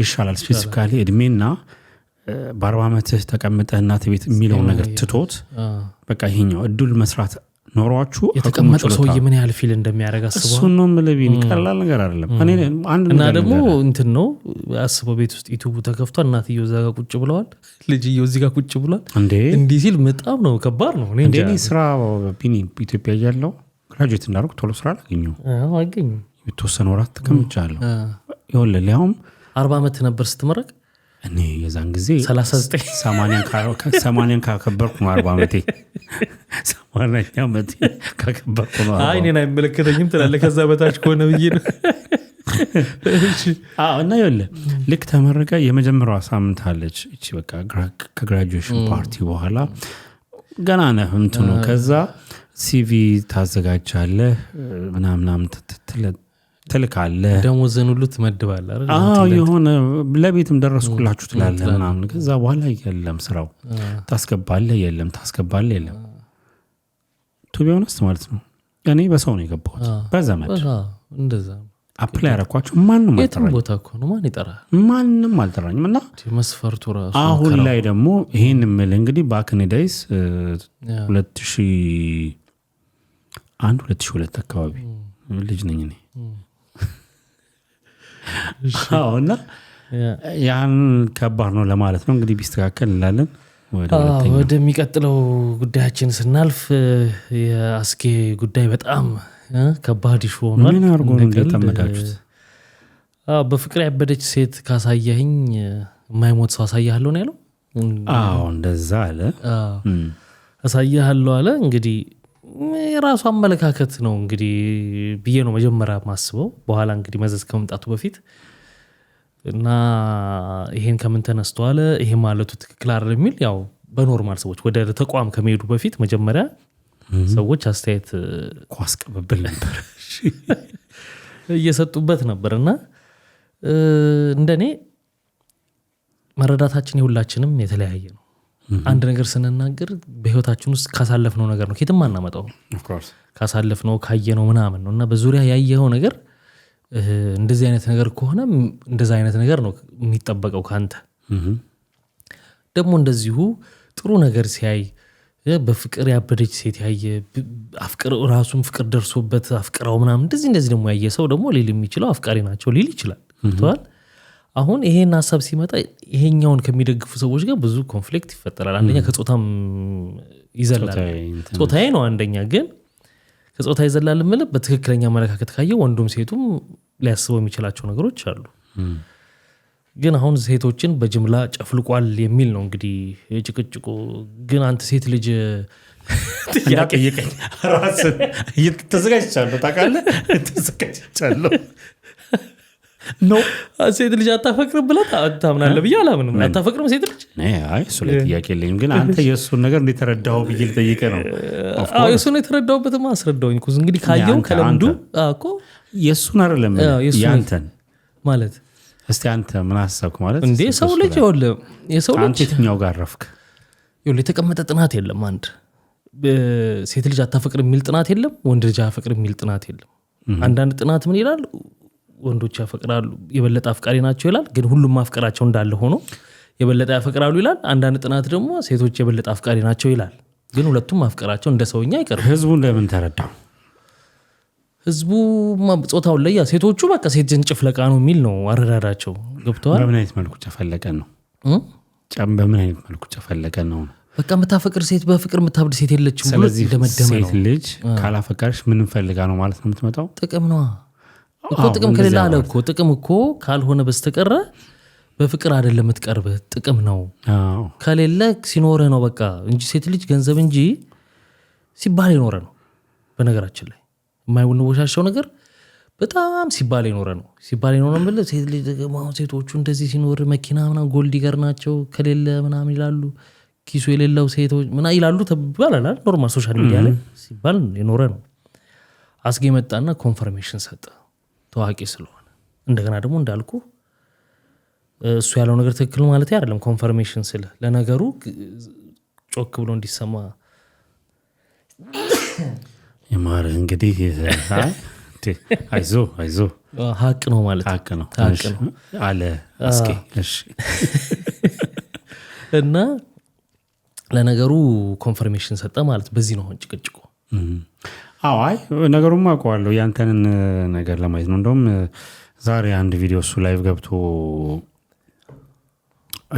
S2: ይሻላል። ስፔሲፊካሊ እድሜና በ40 ዓመትህ ተቀምጠህ እናት ቤት የሚለው ነገር ትቶት በቃ ይሄኛው እድል መስራት ኖሯችሁ
S1: የተቀመጠው ሰውዬ ምን ያህል ፊል እንደሚያደርግ አስበው።
S2: እሱ ነው ምለቢን ቀላል ነገር አይደለም። እኔ አንድ
S1: እና ደግሞ እንትን ነው አስበው ቤት ውስጥ ዩቲዩብ ተከፍቷ እናትየው እዛ ጋር ቁጭ ብለዋል፣ ልጅየው እዚህ ጋር ቁጭ ብሏል። እንዲህ ሲል በጣም ነው ከባድ ነው።
S2: እኔ ስራ ቢኒ ኢትዮጵያ ያለው ግራጁዌት እንዳደረኩ ቶሎ ስራ
S1: አላገኘሁም።
S2: የተወሰነ ወራት ተቀምጫለሁ። ይኸውልህ ሊያውም
S1: 40 ዓመት ነበር ስትመረቅ።
S2: እኔ የዛን ጊዜ
S1: 39
S2: 80 ካከበርኩ 40 ዓመቴ 80 ዓመቴ ካከበርኩ ነው።
S1: አይ እኔን አይመለከተኝም ትላለህ ከዛ በታች ከሆነ ብዬ ነው።
S2: እና ይኸውልህ ልክ ተመረቀ የመጀመሪያዋ ሳምንት አለች እቺ በቃ ከግራጁዌሽን ፓርቲ በኋላ ገና ነህ እንትኑ ከዛ ሲቪ ታዘጋጃለህ ምናምን ትልካለህ
S3: ደሞዝን ሁሉ ትመድባለህ አይደል?
S2: የሆነ ለቤትም ደረስኩላችሁ ትላለህ ምናምን ከዛ በኋላ የለም ስራው ታስገባለህ የለም ታስገባለህ የለም ቱ ቢሆንስ ማለት ነው። እኔ በሰው ነው የገባሁት በዘመድ
S3: እንደዛ
S2: አፕላይ አደረኳቸው። ማንም
S3: አልጠራኝም። ቦታ እኮ ነው ማን ይጠራል?
S2: ማንም አልጠራኝም። እና
S3: መስፈርቱ ራሱ
S2: አሁን ላይ ደግሞ ይሄን ምል እንግዲህ ባክኔዳይስ 2001 2002 አካባቢ ልጅ ነኝ እኔ። እና ያን ከባድ ነው ለማለት ነው እንግዲህ ቢስተካከል እንላለን።
S3: ወደሚቀጥለው ጉዳያችን ስናልፍ የአስኬ ጉዳይ በጣም ከባድ ይሹ ሆኗል።
S2: ምን አርጎ ነው እንደተመዳችሁት?
S3: በፍቅር ያበደች ሴት ካሳየኸኝ የማይሞት ሰው አሳያለሁ ነው ያለው።
S2: እንደዛ አለ።
S3: አሳያለሁ አለ። እንግዲህ የራሱ አመለካከት ነው እንግዲህ ብዬ ነው መጀመሪያ ማስበው። በኋላ እንግዲህ መዘዝ ከመምጣቱ በፊት እና ይሄን ከምን ተነስቶ አለ ይሄ ማለቱ ትክክል አይደል የሚል ያው በኖርማል ሰዎች ወደ ተቋም ከመሄዱ በፊት መጀመሪያ ሰዎች አስተያየት
S2: ኳስ ቀበብል ነበር
S3: እየሰጡበት ነበርና እንደኔ መረዳታችን የሁላችንም የተለያየ ነው። አንድ ነገር ስንናገር በህይወታችን ውስጥ ካሳለፍነው ነገር ነው ከየትም አናመጣው ካሳለፍነው ካየነው ምናምን ነውና በዙሪያ ያየኸው ነገር እንደዚህ አይነት ነገር ከሆነ እንደዛ አይነት ነገር ነው የሚጠበቀው ካንተ። ደግሞ እንደዚሁ ጥሩ ነገር ሲያይ በፍቅር ያበደች ሴት ያየ አፍቅር ራሱን ፍቅር ደርሶበት አፍቅራው ምናምን እንደዚህ ደግሞ ያየ ሰው ደግሞ ሊል የሚችለው አፍቃሪ ናቸው ሊል ይችላል። ተዋል አሁን ይሄን ሐሳብ ሲመጣ ይሄኛውን ከሚደግፉ ሰዎች ጋር ብዙ ኮንፍሊክት ይፈጠራል። አንደኛ ከጾታም ይዘላል። ጾታዬ ነው አንደኛ ግን ከጾታ ይዘላል ማለት በትክክለኛ አመለካከት ካየው ወንዱም ሴቱም ሊያስበው የሚችላቸው ነገሮች አሉ። ግን አሁን ሴቶችን በጅምላ ጨፍልቋል የሚል ነው እንግዲህ የጭቅጭቁ። ግን አንተ ሴት ልጅ
S2: ያቀየቀኝ ራስን ተዘጋጅቻለሁ ታውቃለህ ተዘጋጅቻለሁ
S3: ነው ሴት ልጅ አታፈቅርም ብላ ታምናለህ ብዬ አላምንም። አታፈቅርም ሴት ልጅ
S2: አይ እሱ ላይ ጥያቄ የለኝም። ግን አንተ የእሱን ነገር እንዴት ተረዳኸው ብዬ ልጠይቅህ ነው።
S3: የእሱን የተረዳሁበትማ አስረዳሁኝ እኮ እንግዲህ ካየው ከለምዱ እኮ
S2: የእሱን አይደለም ያንተን
S3: ማለት
S2: እስቲ አንተ ምን አሰብክ ማለት
S3: እንዴ? ሰው ልጅ ይኸውልህ የሰው ልጅ
S2: አንተ የትኛው ጋር ረፍክ?
S3: ይኸውልህ የተቀመጠ ጥናት የለም። አንድ ሴት ልጅ አታፈቅርም የሚል ጥናት የለም። ወንድ ልጅ አያፈቅርም የሚል ጥናት የለም። አንዳንድ ጥናት ምን ይላል? ወንዶች ያፈቅራሉ የበለጠ አፍቃሪ ናቸው ይላል። ግን ሁሉም ማፍቀራቸው እንዳለ ሆኖ የበለጠ ያፈቅራሉ ይላል። አንዳንድ ጥናት ደግሞ ሴቶች የበለጠ አፍቃሪ ናቸው ይላል። ግን ሁለቱም ማፍቀራቸው እንደ ሰውኛ አይቀርም።
S2: ህዝቡን ለምን ተረዳው?
S3: ህዝቡ ጾታውን ለያ ሴቶቹ በቃ ሴትን ጭፍለቃ ነው የሚል ነው አረዳዳቸው። ገብተዋል።
S2: በምን አይነት መልኩ ጨፈለቀን ነው? በምን አይነት መልኩ ጨፈለቀን ነው?
S3: በቃ የምታፈቅር ሴት በፍቅር የምታብድ ሴት የለችም ብሎ
S2: ደመደመ ነው። ሴት ልጅ ካላፈቀርሽ ምንም ፈልጋ ነው ማለት ነው የምትመጣው።
S3: ጥቅም ነው እኮ ጥቅም ከሌላ አለ እኮ ጥቅም እኮ ካልሆነ በስተቀረ በፍቅር አይደለም የምትቀርብ ጥቅም ነው። ከሌለ ሲኖረ ነው በቃ እንጂ ሴት ልጅ ገንዘብ እንጂ ሲባል የኖረ ነው። በነገራችን ላይ የማይወሻሻው ነገር በጣም ሲባል የኖረ ነው። ሲባል የኖረ ማለት ሴት ልጅ ሴቶቹ እንደዚህ ሲኖር መኪና ምናምን ጎልዲገር ናቸው ከሌለ ምናምን ይላሉ። ኪሱ የሌለው ሴቶች ምና ይላሉ ተባላል። ኖርማል ሶሻል ሚዲያ ላይ ሲባል የኖረ ነው። አስጌ መጣና ኮንፈርሜሽን ሰጠ ታዋቂ ስለሆነ። እንደገና ደግሞ እንዳልኩ እሱ ያለው ነገር ትክክል ማለት አይደለም። ኮንፈርሜሽን ስለ ለነገሩ ጮክ ብሎ እንዲሰማ
S2: የማር እንግዲህ አይዞ
S3: ሀቅ ነው ማለት
S2: ሀቅ ነው አለ አስጌ። እሺ
S3: እና ለነገሩ ኮንፈርሜሽን ሰጠ ማለት በዚህ ነው ጭቅጭቁ።
S2: አይ ነገሩማ አውቀዋለሁ ያንተንን ነገር ለማየት ነው። እንደውም ዛሬ አንድ ቪዲዮ እሱ ላይቭ ገብቶ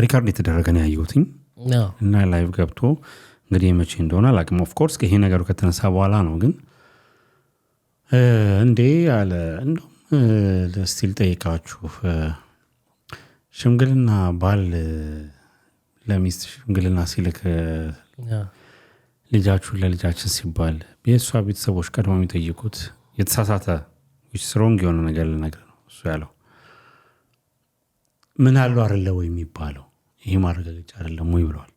S2: ሪካርድ የተደረገ ነው ያየሁትኝ እና ላይቭ ገብቶ እንግዲህ መቼ እንደሆነ አላውቅም። ኦፍ ኮርስ ይሄ ነገሩ ከተነሳ በኋላ ነው። ግን እንዴ አለ እንደውም ስቲል ጠይቃችሁ ሽምግልና ባል ለሚስት ሽምግልና ሲልክ ልጃችሁን ለልጃችን ሲባል የእሷ ቤተሰቦች ቀድሞ የሚጠይቁት የተሳሳተ ስትሮንግ የሆነ ነገር ልነግር ነው እሱ ያለው። ምን አለው አይደለ ወይ የሚባለው ይሄ ማረጋገጫ አይደለም ወይ ብሏል።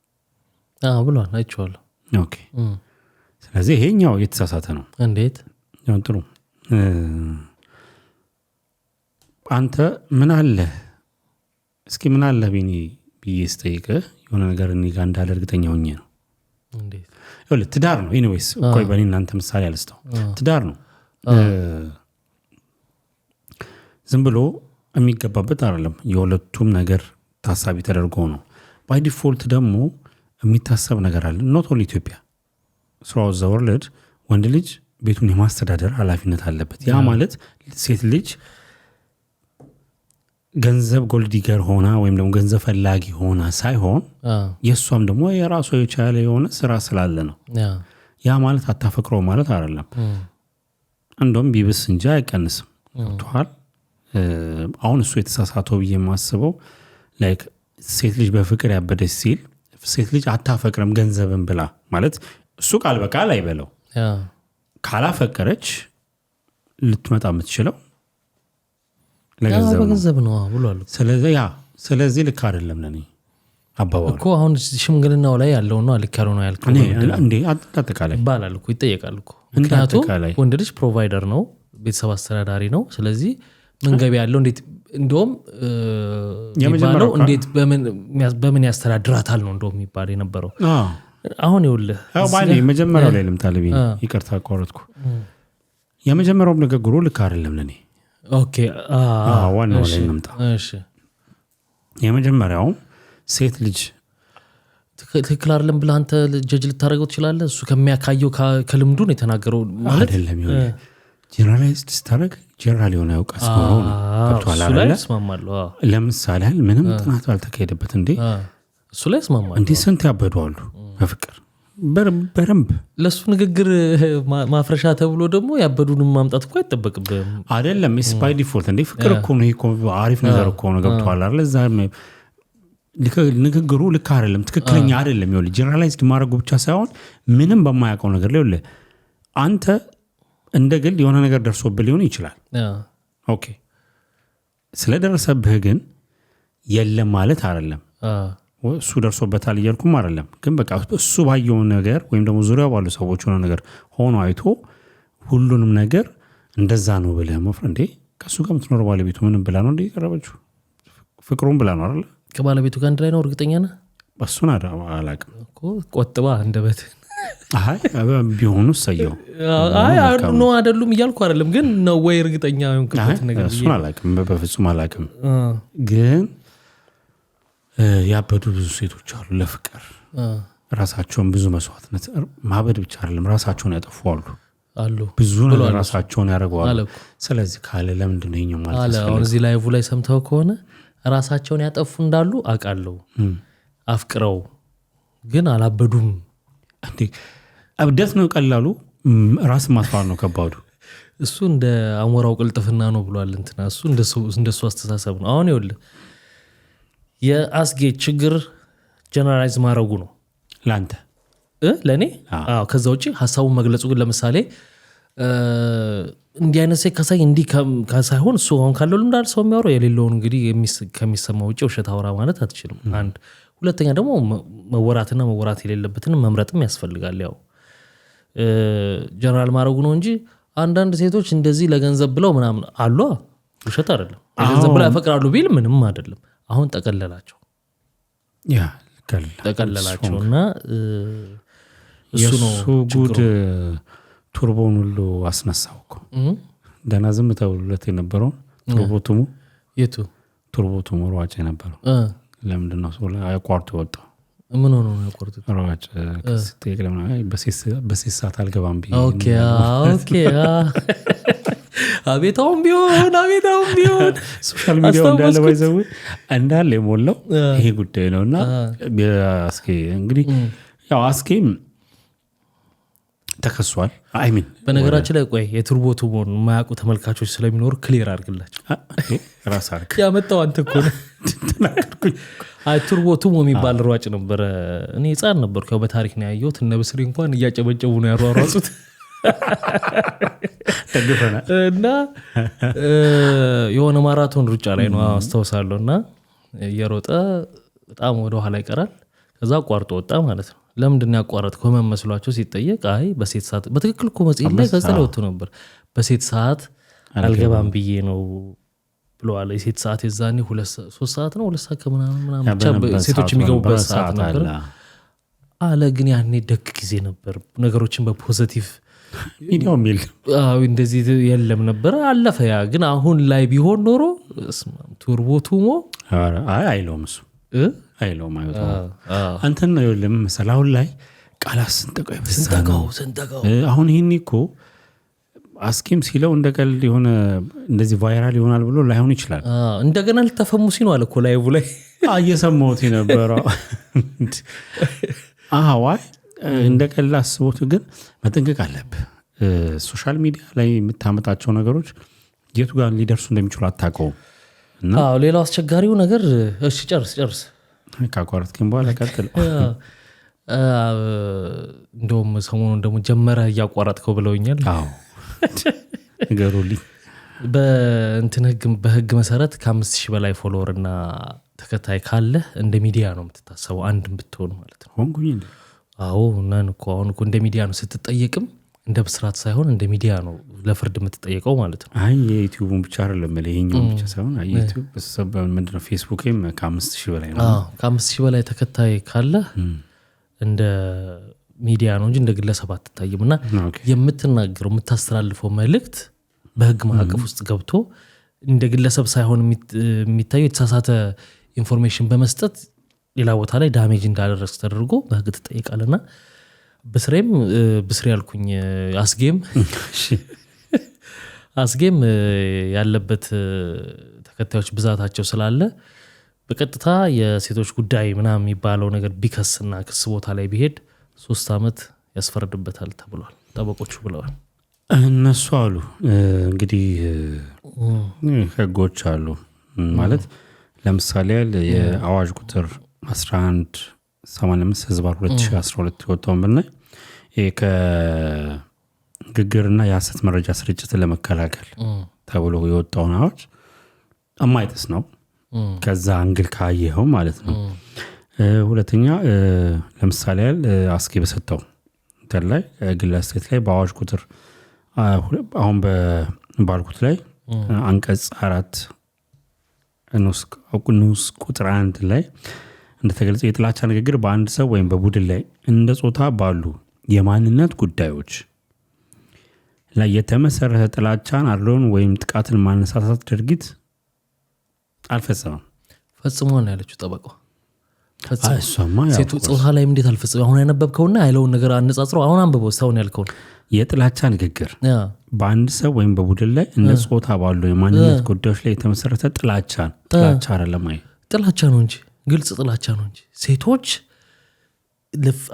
S3: ብሏል አይቼዋለሁ።
S2: ኦኬ ስለዚህ ይሄኛው የተሳሳተ ነው።
S3: እንዴት
S2: ያው ጥሩ አንተ ምን አለ እስኪ ምን አለ ቢኒ ብዬ ስጠይቅህ የሆነ ነገር እኔ ጋር እንዳለ እርግጠኛ ሆኜ ነው።
S3: እንዴት
S2: ይኸውልህ ትዳር ነው ኤኒዌይስ ቆይ በእኔ እናንተ ምሳሌ አልስተው ትዳር ነው ዝም ብሎ የሚገባበት አይደለም። የሁለቱም ነገር ታሳቢ ተደርጎ ነው። ባይ ዲፎልት ደግሞ የሚታሰብ ነገር አለ። ኖት ኦንሊ ኢትዮጵያ throughout the world ወንድ ልጅ ቤቱን የማስተዳደር ኃላፊነት አለበት። ያ ማለት ሴት ልጅ ገንዘብ ጎልዲገር ሆና ወይም ደግሞ ገንዘብ ፈላጊ ሆና ሳይሆን የሷም ደግሞ የራሷ የቻለ የሆነ ስራ ስላለ ነው። ያ ማለት አታፈቅረው ማለት አይደለም። እንደውም ቢብስ እንጂ አይቀንስም። ቷል አሁን እሱ የተሳሳተው ብዬ የማስበው ላይክ ሴት ልጅ በፍቅር ያበደች ሲል ሴት ልጅ አታፈቅረም ገንዘብን ብላ ማለት እሱ ቃል በቃል አይበለው ካላፈቀረች ልትመጣ የምትችለው
S3: ለገንዘብ ነው ብሏል።
S2: ስለዚህ ልክ አይደለም ለኔ አባባሉ
S3: እኮ አሁን ሽምግልናው ላይ ያለው ነው ልክ ያለው ነው ያልከው
S2: እንዴ አጠቃላይ
S3: ይባላል እኮ ይጠየቃል እኮ። ምክንያቱም ወንድ ልጅ ፕሮቫይደር ነው ቤተሰብ አስተዳዳሪ ነው። ስለዚህ ምን ገቢ ያለው እንዴት እንደውም የሚባለው እንዴት በምን ያስተዳድራታል ነው እንደውም የሚባል የነበረው። አሁን ይኸውልህ
S2: ባኔ መጀመሪያው ላይ ልምታለብ ይቅርታ አቋረጥኩ። የመጀመሪያው ንግግሩ ልክ አይደለም ለኔ።
S3: ኦኬ
S2: ዋናው ላይ እንምጣ።
S3: እሺ
S2: የመጀመሪያው ሴት ልጅ
S3: ትክክል አይደለም ብለህ አንተ ጀጅ ልታደርገው ትችላለህ። እሱ ከሚያካየው ከልምዱ ነው የተናገረው ማለት
S2: አይደለም። ይኸውልህ ጀነራላይዝድ ስታደርግ ጀነራል የሆነ እውቀት ነው ገብቷል አይደል? ለምሳሌ ምንም ጥናት አልተካሄደበት እንዴ
S3: እሱ ላይ እስማማለሁ
S2: እንዴ ስንት ያበዷሉ በፍቅር በረምብ
S3: ለሱ ንግግር ማፍረሻ ተብሎ ደግሞ ያበዱንም ማምጣት እኮ አይጠበቅብህም
S2: አይደለም። ኢስ ባይ ዲፎልት እንዴ ፍቅር እኮ ነው እኮ አሪፍ ነገር እኮ ነው ገብቷል አይደል? እዛ ንግግሩ ልክ አይደለም ትክክለኛ አይደለም። ይኸውልህ ጀነራላይዝድ ማድረጉ ብቻ ሳይሆን ምንም በማያውቀው ነገር ላይ ይኸውልህ አንተ እንደ ግል የሆነ ነገር ደርሶብህ ሊሆን ይችላል። ኦኬ ስለደረሰብህ ግን የለም ማለት አይደለም። እሱ ደርሶበታል እያልኩም አይደለም። ግን በቃ እሱ ባየው ነገር ወይም ደግሞ ዙሪያው ባሉ ሰዎች ሆነ ነገር ሆኖ አይቶ ሁሉንም ነገር እንደዛ ነው ብለህ መፍረድ እንዴ ከሱ ጋር የምትኖር ባለቤቱ ምንም ብላ ነው እንዴ የቀረበችው? ፍቅሩን ብላ ነው አይደል?
S3: ከባለቤቱ ጋር አንድ ላይ ነው እርግጠኛ ነህ?
S2: እሱን አላውቅም
S3: እኮ ቆጥባ እንደበት
S2: አይ ቢሆኑ ሰየው
S3: ነው አይደሉም እያልኩ አይደለም ግን ነው ወይ እርግጠኛ የሆንኩበት ነገር
S2: እሱን አላውቅም በፍጹም አላውቅም ግን ያበዱ ብዙ ሴቶች አሉ ለፍቅር ራሳቸውን ብዙ መስዋዕትነት ማበድ ብቻ አይደለም ራሳቸውን ያጠፋሉ አሉ ብዙ ነገር ራሳቸውን ያደርጋሉ ስለዚህ ካለ ለምንድን ነው ይኛው ማለት
S3: አለ አሁን እዚህ ላይቭ ላይ ሰምተው ከሆነ ራሳቸውን ያጠፉ እንዳሉ አውቃለሁ አፍቅረው ግን አላበዱም
S2: እንዴ አብደት ነው ቀላሉ ራስ ማጥፋት ነው ከባዱ
S3: እሱ እንደ አሞራው ቅልጥፍና ነው ብሏል እንትና እሱ እንደሱ አስተሳሰብ ነው አሁን ይኸውልህ የአስጌ ችግር ጀነራላይዝ ማድረጉ ነው
S2: ላንተ
S3: ለኔ አዎ ከዛ ውጪ ሐሳቡን መግለጹ ግን ለምሳሌ እንዲህ አይነት ከሳይ እንዲህ ከሳይሆን እሱ አሁን ካለው እንዳል ሰው የሚያወራው የሌለውን እንግዲህ ከሚሰማው ውጪ ውሸት አውራ ማለት አትችልም አንድ ሁለተኛ ደግሞ መወራትና መወራት የሌለበትን መምረጥም ያስፈልጋል ያው ጀነራል ማድረጉ ነው እንጂ አንዳንድ ሴቶች እንደዚህ ለገንዘብ ብለው ምናምን አሉ ውሸት አይደለም ለገንዘብ ብለው ያፈቅራሉ ቢል ምንም አይደለም አሁን ጠቀለላቸው
S2: ያ
S3: ጠቀለላቸውና እሱ ነው
S2: ጉድ ቱርቦን ሁሉ አስነሳውኮ ደና ዝም ተብሎለት የነበረው ቱርቦቱሙ
S3: የቱ
S2: ቱርቦቱሙ ሯጭ የነበረው ለምንድን ነው ሰው አቋርጦ ወጣው
S3: ምን ሆኖ ነው ያቋርጡት
S2: ሯጭ ከስተይግለምና በሲሳት አልገባም ቢ
S3: ኦኬ አቤታውም ቢሆን
S2: ሶሻል ሚዲያው እንዳለ ባይዘው እንዳለ የሞላው ይሄ ጉዳይ ነውና አስኬ እንግዲህ ያው አስኬም ተከሷል አይ ሚን
S3: በነገራችን ላይ ቆይ የቱርቦ ቱቦን ማያውቁ ተመልካቾች ስለሚኖር ክሊር አድርግላችሁ
S2: ራስ አርክ
S3: ያመጣው አንተ እኮ ተናገርኩኝ አይ ቱርቦ ቱቦ የሚባል ሯጭ ነበር እኔ ህፃን ነበርኩ ያው በታሪክ ነው ያየሁት እነ ብስሪ እንኳን እያጨበጨቡ ነው ያሯሯጡት
S2: ተገፈና
S3: እና የሆነ ማራቶን ሩጫ ላይ ነው አስተውሳለሁና እየሮጠ በጣም ወደ ኋላ ይቀራል ከዛ አቋርጦ ወጣ ማለት ነው ለምንድን ያቋረጥከው መመስሏቸው ሲጠየቅ አይ በሴት ሰዓት በትክክል እኮ መጽሐፍ ላይ ከሰለው ወጥቶ ነበር በሴት ሰዓት አልገባም ብዬ ነው ብለዋል የሴት ሰዓት የዛኔ 3 ሰዓት ነው 2 ሰዓት ምናምን ብቻ ሴቶች የሚገቡበት ሰዓት ነበር አለ ግን ያኔ ደግ ጊዜ ነበር ነገሮችን በፖዚቲቭ
S2: ሚዲያው ሚል
S3: እንደዚህ የለም ነበር አለፈ ያ ግን አሁን ላይ ቢሆን ኖሮ ቱርቦ ቱሞ
S2: አይ አይሎም እሱ አይሎም አይወጣ አንተን ነው የለም መሰላው ላይ ቃላት ስንጠቀው አሁን ይሄን እኮ አስኪም ሲለው እንደቀል የሆነ እንደዚህ ቫይራል ይሆናል ብሎ ላይሆን ይችላል
S3: እንደገና ልተፈሙሲ ነው አለ እኮ ላይቭ ላይ
S2: እየሰማሁት ነበር አዋይ እንደቀል አስቦት ግን መጠንቀቅ አለብህ ሶሻል ሚዲያ ላይ የምታመጣቸው ነገሮች የቱ ጋር ሊደርሱ እንደሚችሉ አታውቀውም እና
S3: ሌላው አስቸጋሪው ነገር እሺ ጨርስ
S2: ካቋረጥከኝ በኋላ ቀጥል
S3: እንደውም ሰሞኑን ደግሞ ጀመረ እያቋረጥከው ብለውኛል
S2: አዎ ነገሩልኝ
S3: በህግ መሰረት ከ5000 በላይ ፎሎወር እና ተከታይ ካለ እንደ ሚዲያ ነው የምትታሰበው አንድም ብትሆን ማለት ነው
S2: ሆንኩኝ
S3: አዎ ነን እኮ አሁን እኮ እንደ ሚዲያ ነው ስትጠየቅም እንደ ብስራት ሳይሆን እንደ ሚዲያ ነው ለፍርድ የምትጠየቀው ማለት ነው
S2: አይ የዩቲዩብን ብቻ አይደለም ለይኛው ብቻ ሳይሆን ዩቲዩብ በሰበብ ምንድነው ፌስቡክም ከ5000 በላይ ነው
S3: ከ5000 በላይ ተከታይ ካለ እንደ ሚዲያ ነው እንጂ እንደ ግለሰብ አትታይምና የምትናገረው የምታስተላልፈው መልእክት በህግ ማዕቀፍ ውስጥ ገብቶ እንደ ግለሰብ ሳይሆን የሚታየው የተሳሳተ ኢንፎርሜሽን በመስጠት ሌላ ቦታ ላይ ዳሜጅ እንዳደረስ ተደርጎ በህግ ተጠይቃለና ብስሬ ያልኩኝ አስጌም ያለበት ተከታዮች ብዛታቸው ስላለ በቀጥታ የሴቶች ጉዳይ ምናምን የሚባለው ነገር ቢከስና ክስ ቦታ ላይ ቢሄድ 3 አመት ያስፈርድበታል ተብሏል ጠበቆቹ ብለዋል
S2: እነሱ አሉ እንግዲህ ህጎች አሉ ማለት ለምሳሌ የአዋጅ ቁጥር 1185 ህዝባር 2012 ወጣውን ብናይ ከግግርና የሐሰት መረጃ ስርጭት ለመከላከል ተብሎ የወጣውን አዋጅ አማይጥስ ነው ከዛ አንግል ካየኸው ማለት ነው ሁለተኛ ለምሳሌ አስኪ በሰጠው ተላይ ግላስቴት ላይ በአዋጅ ቁጥር አሁን በባልኩት ላይ አንቀጽ 4 ንዑስ ቁጥር 1 ላይ እንደተገለጸ የጥላቻ ንግግር በአንድ ሰው ወይም በቡድን ላይ እንደ ጾታ ባሉ የማንነት ጉዳዮች ላይ የተመሰረተ ጥላቻን አድሎን ወይም ጥቃትን ማነሳሳት ድርጊት አልፈጸመም።
S3: ፈጽሞ ነው ያለችው ጠበቃው።
S2: ሴቱ
S3: ጾታ ላይ እንዴት አልፈጽም? አሁን ያነበብከውና ያለውን ነገር አነጻጽረው አሁን አንብበው ሳውን ያልከው
S2: የጥላቻ ንግግር በአንድ ሰው ወይም በቡድን ላይ እንደ ጾታ ባሉ የማንነት ጉዳዮች ላይ የተመሰረተ ጥላቻ አይደለም።
S3: ጥላቻ ነው እንጂ ግልጽ ጥላቻ ነው እንጂ ሴቶች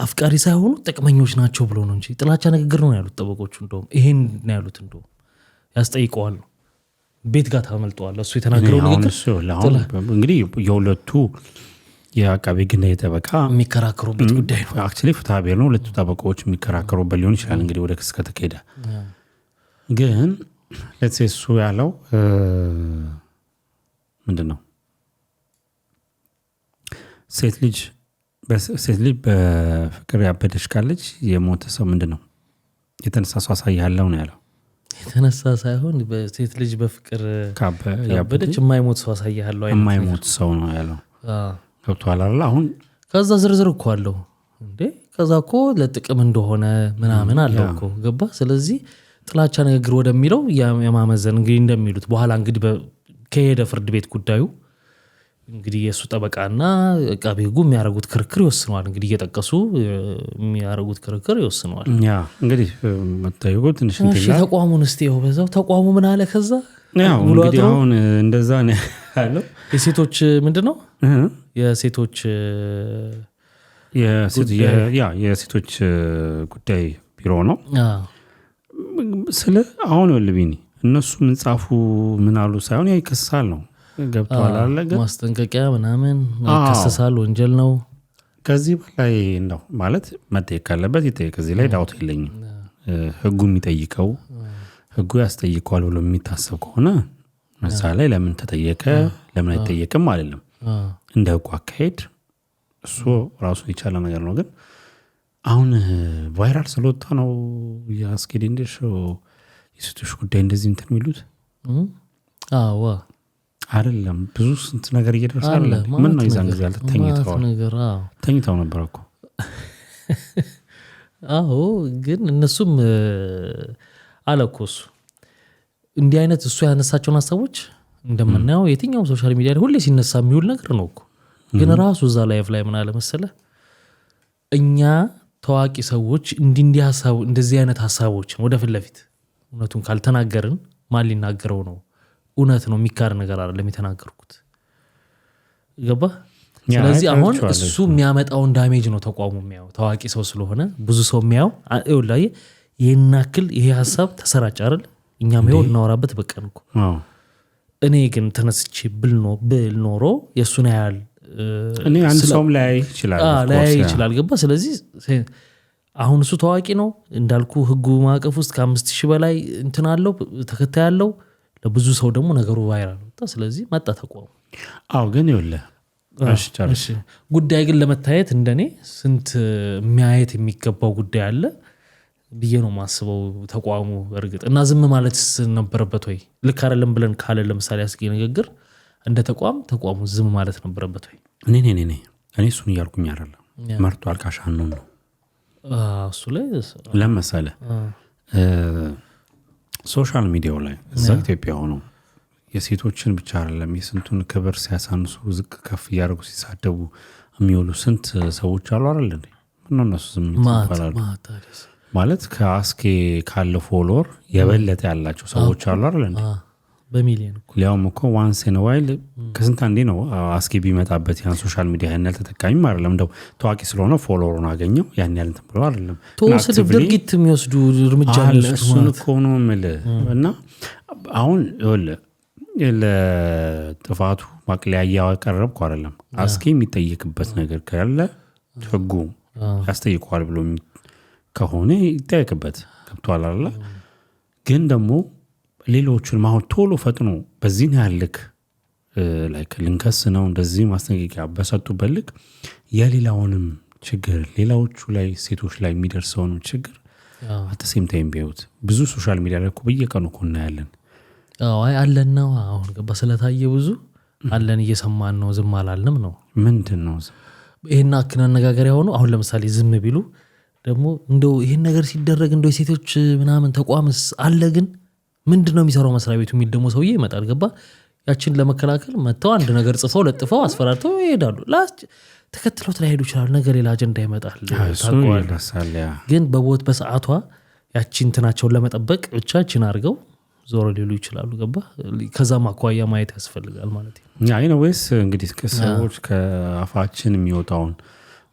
S3: አፍቃሪ ሳይሆኑ ጥቅመኞች ናቸው ብሎ ነው እንጂ ጥላቻ ንግግር ነው ያሉት ጠበቆቹ። እንደውም ይሄን ነው ያሉት። እንደውም ያስጠይቀዋል ነው ቤት ጋር ታመልጠዋል እሱ የተናገረው ንግግር።
S2: እንግዲህ የሁለቱ የአቃቤ ሕግና የጠበቃ
S3: የሚከራከሩበት ጉዳይ ነው።
S2: አክቹዋሊ ፍትሐ ብሔር ነው። ሁለቱ ጠበቃዎች የሚከራከሩበት ሊሆን ይችላል እንግዲህ ወደ ክስ ከተካሄደ። ግን ለተሰሱ ያለው ምንድነው ሴት ልጅ በፍቅር ያበደች ካለች የሞተ ሰው ምንድነው የተነሳሱ አሳያለው ነው ያለው።
S3: የተነሳ ሳይሆን በሴት ልጅ በፍቅር ያበደች የማይሞት ሰው አሳያለው አይደል?
S2: የማይሞት ሰው ነው ያለው። ገብቷል አይደል? አሁን
S3: ከዛ ዝርዝር እኮ አለው እንዴ። ከዛ እኮ ለጥቅም እንደሆነ ምናምን አለው እኮ ገባ። ስለዚህ ጥላቻ ንግግር ወደሚለው የማመዘን እንግዲህ እንደሚሉት በኋላ እንግዲህ ከሄደ ፍርድ ቤት ጉዳዩ እንግዲህ የሱ ጠበቃና አቃቤ ሕጉ የሚያረጉት ክርክር ይወስነዋል። እንግዲህ እየጠቀሱ የሚያረጉት ክርክር ይወስነዋል።
S2: ያ እንግዲህ መታየው ትንሽ
S3: እንትና ተቋሙን እስቲው በዛው ተቋሙ ምን አለ? ከዛ
S2: ያው እንግዲህ አሁን እንደዛ ነው ያለው።
S3: የሴቶች ምንድነው የሴቶች ጉዳይ ቢሮ ነው። ስለ አሁን ወልቢኒ እነሱ ምን ጻፉ ምን አሉ ሳይሆን ይከሳል ነው። ገብቷል አለ ማስጠንቀቂያ ምናምን ይከሰሳል፣ ወንጀል ነው።
S2: ከዚህ በላይ ነው ማለት መጠየቅ ካለበት ይጠየቅ። ከዚህ ላይ ዳውት የለኝም። ሕጉ የሚጠይቀው ሕጉ ያስጠይቀዋል ብሎ የሚታሰብ ከሆነ ምሳሌ ለምን ተጠየቀ ለምን አይጠየቅም አይደለም። እንደ ሕጉ አካሄድ እሱ ራሱ የቻለ ነገር ነው። ግን አሁን ቫይራል ስለወጣ ነው የአስኬድ እንደሽው የሴቶች ጉዳይ እንደዚህ እንትን የሚሉት አይደለም። ብዙ ስንት ነገር እየደረሳል። ምን ነው ይዛን ጊዜ ተኝተው ነበር እኮ።
S3: አዎ ግን እነሱም አለኮሱ እንዲህ አይነት እሱ ያነሳቸውን ሀሳቦች እንደምናየው የትኛውም ሶሻል ሚዲያ ላይ ሁሌ ሲነሳ የሚውል ነገር ነው እኮ። ግን ራሱ እዛ ላይቭ ላይ ምን አለ መሰለህ፣ እኛ ታዋቂ ሰዎች እንዲህ ሀሳብ እንደዚህ አይነት ሀሳቦችን ወደ ፊት ለፊት እውነቱን ካልተናገርን ማን ሊናገረው ነው? እውነት ነው የሚካር ነገር አይደለም የተናገርኩት። ገባ? ስለዚህ አሁን እሱ የሚያመጣውን ዳሜጅ ነው ተቋሙ የሚያው። ታዋቂ ሰው ስለሆነ ብዙ ሰው የሚያው ላይ ይሄን ያክል ይሄ ሀሳብ ተሰራጭ አይደል? እኛም ይሄው እናወራበት በቀን እኮ። እኔ ግን ተነስቼ ብል ኖሮ የሱን ያህል
S2: እኔ አንድ ሰውም ላይ
S3: ይችላል። ገባ? ስለዚህ አሁን እሱ ታዋቂ ነው እንዳልኩ ሕጉ ማዕቀፍ ውስጥ ከ5000 በላይ እንትን አለው ተከታይ ያለው ለብዙ ሰው ደግሞ ነገሩ ቫይራል ወጣ። ስለዚህ መጣ ተቋሙ።
S2: ግን ይኸውልህ
S3: ጉዳይ ግን ለመታየት እንደኔ ስንት የሚያየት የሚገባው ጉዳይ አለ ብዬ ነው ማስበው ተቋሙ። በእርግጥ እና ዝም ማለት ነበረበት ወይ? ልክ አይደለም ብለን ካለ ለምሳሌ አስጌ ንግግር እንደ ተቋሙ ዝም ማለት ነበረበት ወይ?
S2: እኔ እሱን እያልኩኝ አይደለም። መርጦ አልቃሻን ነው
S3: እሱ ላይ
S2: ለምሳሌ ሶሻል ሚዲያው ላይ እዛ ኢትዮጵያ ሆነው የሴቶችን ብቻ አይደለም የስንቱን ክብር ሲያሳንሱ ዝቅ ከፍ እያደረጉ ሲሳደቡ የሚውሉ ስንት ሰዎች አሉ አይደል እንዴ? ምን ነው እሱ ዝም ይባላል ማለት ከአስኬ ካለ ፎሎወር የበለጠ ያላቸው ሰዎች አሉ አይደል እንዴ?
S3: በሚሊዮን እኮ
S2: ሊያውም እኮ ዋንስ ኢን ዋይል ከስንት አንዴ ነው አስኬ ቢመጣበት ያን ሶሻል ሚዲያ ያን ያህል ተጠቃሚም አይደለም። እንደው ታዋቂ ስለሆነ ፎሎወሩን አገኘው ያን ያህል እንትን ብሎ አይደለም
S3: ተወስድ ድርጊት የሚወስዱ እርምጃ ነው
S2: እሱን እኮ ነው የምልህ። እና አሁን ይኸውልህ ለጥፋቱ ማቅለያ ያቀረብኩ አይደለም። አስኬ የሚጠይቅበት ነገር ካለ ሕጉ ያስጠይቀዋል ብሎ ከሆነ ይጠየቅበት። ገብቶሃል አይደል? ግን ደግሞ ሌሎቹን ማሁን ቶሎ ፈጥኖ በዚህ ያልክ ላይክ ልንከስ ነው እንደዚህ ማስጠንቀቂያ በሰጡበት ልክ የሌላውንም ችግር ሌላዎቹ ላይ ሴቶች ላይ የሚደርሰውን ችግር አተሴም ታይም ቢያዩት ብዙ ሶሻል ሚዲያ ላይ እኮ በየቀኑ እኮ እናያለን።
S3: አለን ነው አሁን ገባ ስለታየ ብዙ አለን እየሰማን ነው። ዝም አላልንም ነው።
S2: ምንድን ነው
S3: ይሄን አክን አነጋገር ያሆኑ አሁን ለምሳሌ ዝም ቢሉ ደግሞ እንደው ይሄን ነገር ሲደረግ እንደው የሴቶች ምናምን ተቋምስ አለ ግን ምንድነው የሚሰራው መስሪያ ቤቱ የሚል ደግሞ ሰውዬ ይመጣል ገባ ያችን ለመከላከል መተው አንድ ነገር ጽፈው ለጥፈው አስፈራርተው ይሄዳሉ ላስት ተከትለው ተላሄዱ ይችላል ነገር ሌላ አጀንዳ ይመጣል ግን በቦት በሰዓቷ ያችን እንትናቸውን ለመጠበቅ ብቻችን አድርገው ዞር ሊሉ ይችላሉ ገባ ከዛ ማኳያ ማየት ያስፈልጋል ማለት ነው
S2: አይ ነው ወይስ እንግዲህ ከሰዎች ከአፋችን የሚወጣውን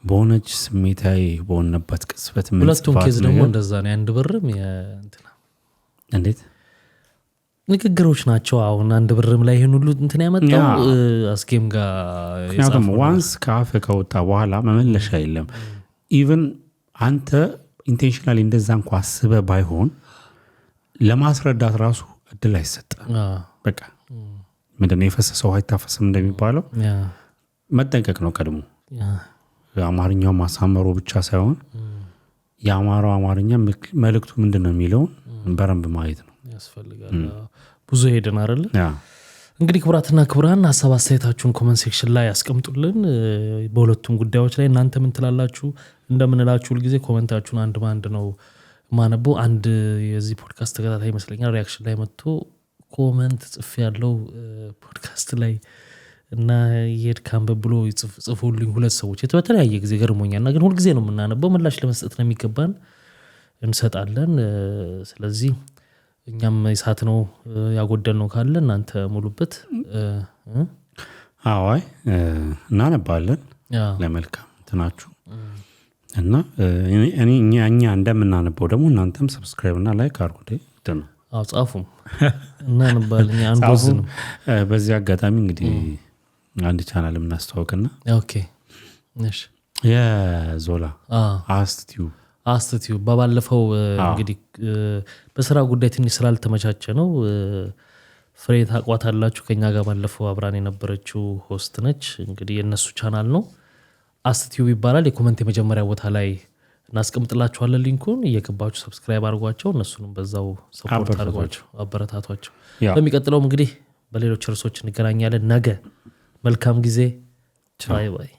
S2: በሆነች ስሜታዊ በሆነበት ቅጽበት ምን
S3: ሁለቱም ኬዝ ደግሞ እንደዛ ነው አንድ ብርም እንትና
S2: እንዴት
S3: ንግግሮች ናቸው አሁን አንድ ብርም ላይ ይሄን ሁሉ እንትን ያመጣው አስኬም ጋር
S2: ያሳፈው ዋንስ ካፈ ከወጣ በኋላ መመለሻ የለም ኢቭን አንተ ኢንቴንሽናሊ እንደዛ እንኳን አስበ ባይሆን ለማስረዳት ራሱ እድል አይሰጥም በቃ ምንድነው የፈሰሰው አይታፈስም እንደሚባለው መጠንቀቅ ነው ቀድሞ አማርኛው ማሳመሩ ብቻ ሳይሆን የአማራው አማርኛ መልእክቱ ምንድነው የሚለው በረንብ ማየት ነው
S3: ያስፈልጋል ብዙ ሄደን አይደል እንግዲህ ክብራትና ክብራን ሐሳብ አስተያየታችሁን ኮሜንት ሴክሽን ላይ ያስቀምጡልን በሁለቱም ጉዳዮች ላይ እናንተ ምን ትላላችሁ እንደምንላችሁ ሁሉ ጊዜ ኮሜንታችሁን አንድ ባንድ ነው ማነበው አንድ የዚህ ፖድካስት ተከታታይ ይመስለኛል ሪአክሽን ላይ መጥቶ ኮሜንት ጽፍ ያለው ፖድካስት ላይ እና የድካም ብሎ ጽፉልኝ ሁለት ሰዎች በተለያየ ጊዜ ገርሞኛልና ግን ሁሉ ጊዜ ነው የምናነበው ምላሽ ለመስጠት ነው የሚገባን እንሰጣለን ስለዚህ እኛም ይሳት ነው ያጎደል ነው ካለ እናንተ ሙሉበት
S2: አዋይ እናነባለን ለመልካም እንትናችሁ እና እኛ እንደምናነበው ደግሞ እናንተም ሰብስክራይብ እና ላይክ አድርጉ ደም
S3: ጻፉም እናነባለን አንዱዝም
S2: በዚህ አጋጣሚ እንግዲህ አንድ ቻናል እናስተዋውቅና
S3: ኦኬ እሺ
S2: የዞላ
S3: አስትቲው ባለፈው እንግዲህ በስራ ጉዳይ ትንሽ ስላልተመቻቸ ነው ፍሬ ታቋታላችሁ ከኛ ጋር ባለፈው አብራን የነበረችው ሆስት ነች እንግዲህ የነሱ ቻናል ነው አስትቲው ይባላል የኮሜንት የመጀመሪያ ቦታ ላይ እናስቀምጥላችኋለን ሊንኩን እየገባችሁ ሰብስክራይብ አድርጓቸው እነሱንም በዛው ሰፖርት አድርጓቸው አበረታቷቸው በሚቀጥለው እንግዲህ በሌሎች ርዕሶች እንገናኛለን ነገ መልካም ጊዜ ባይ ባይ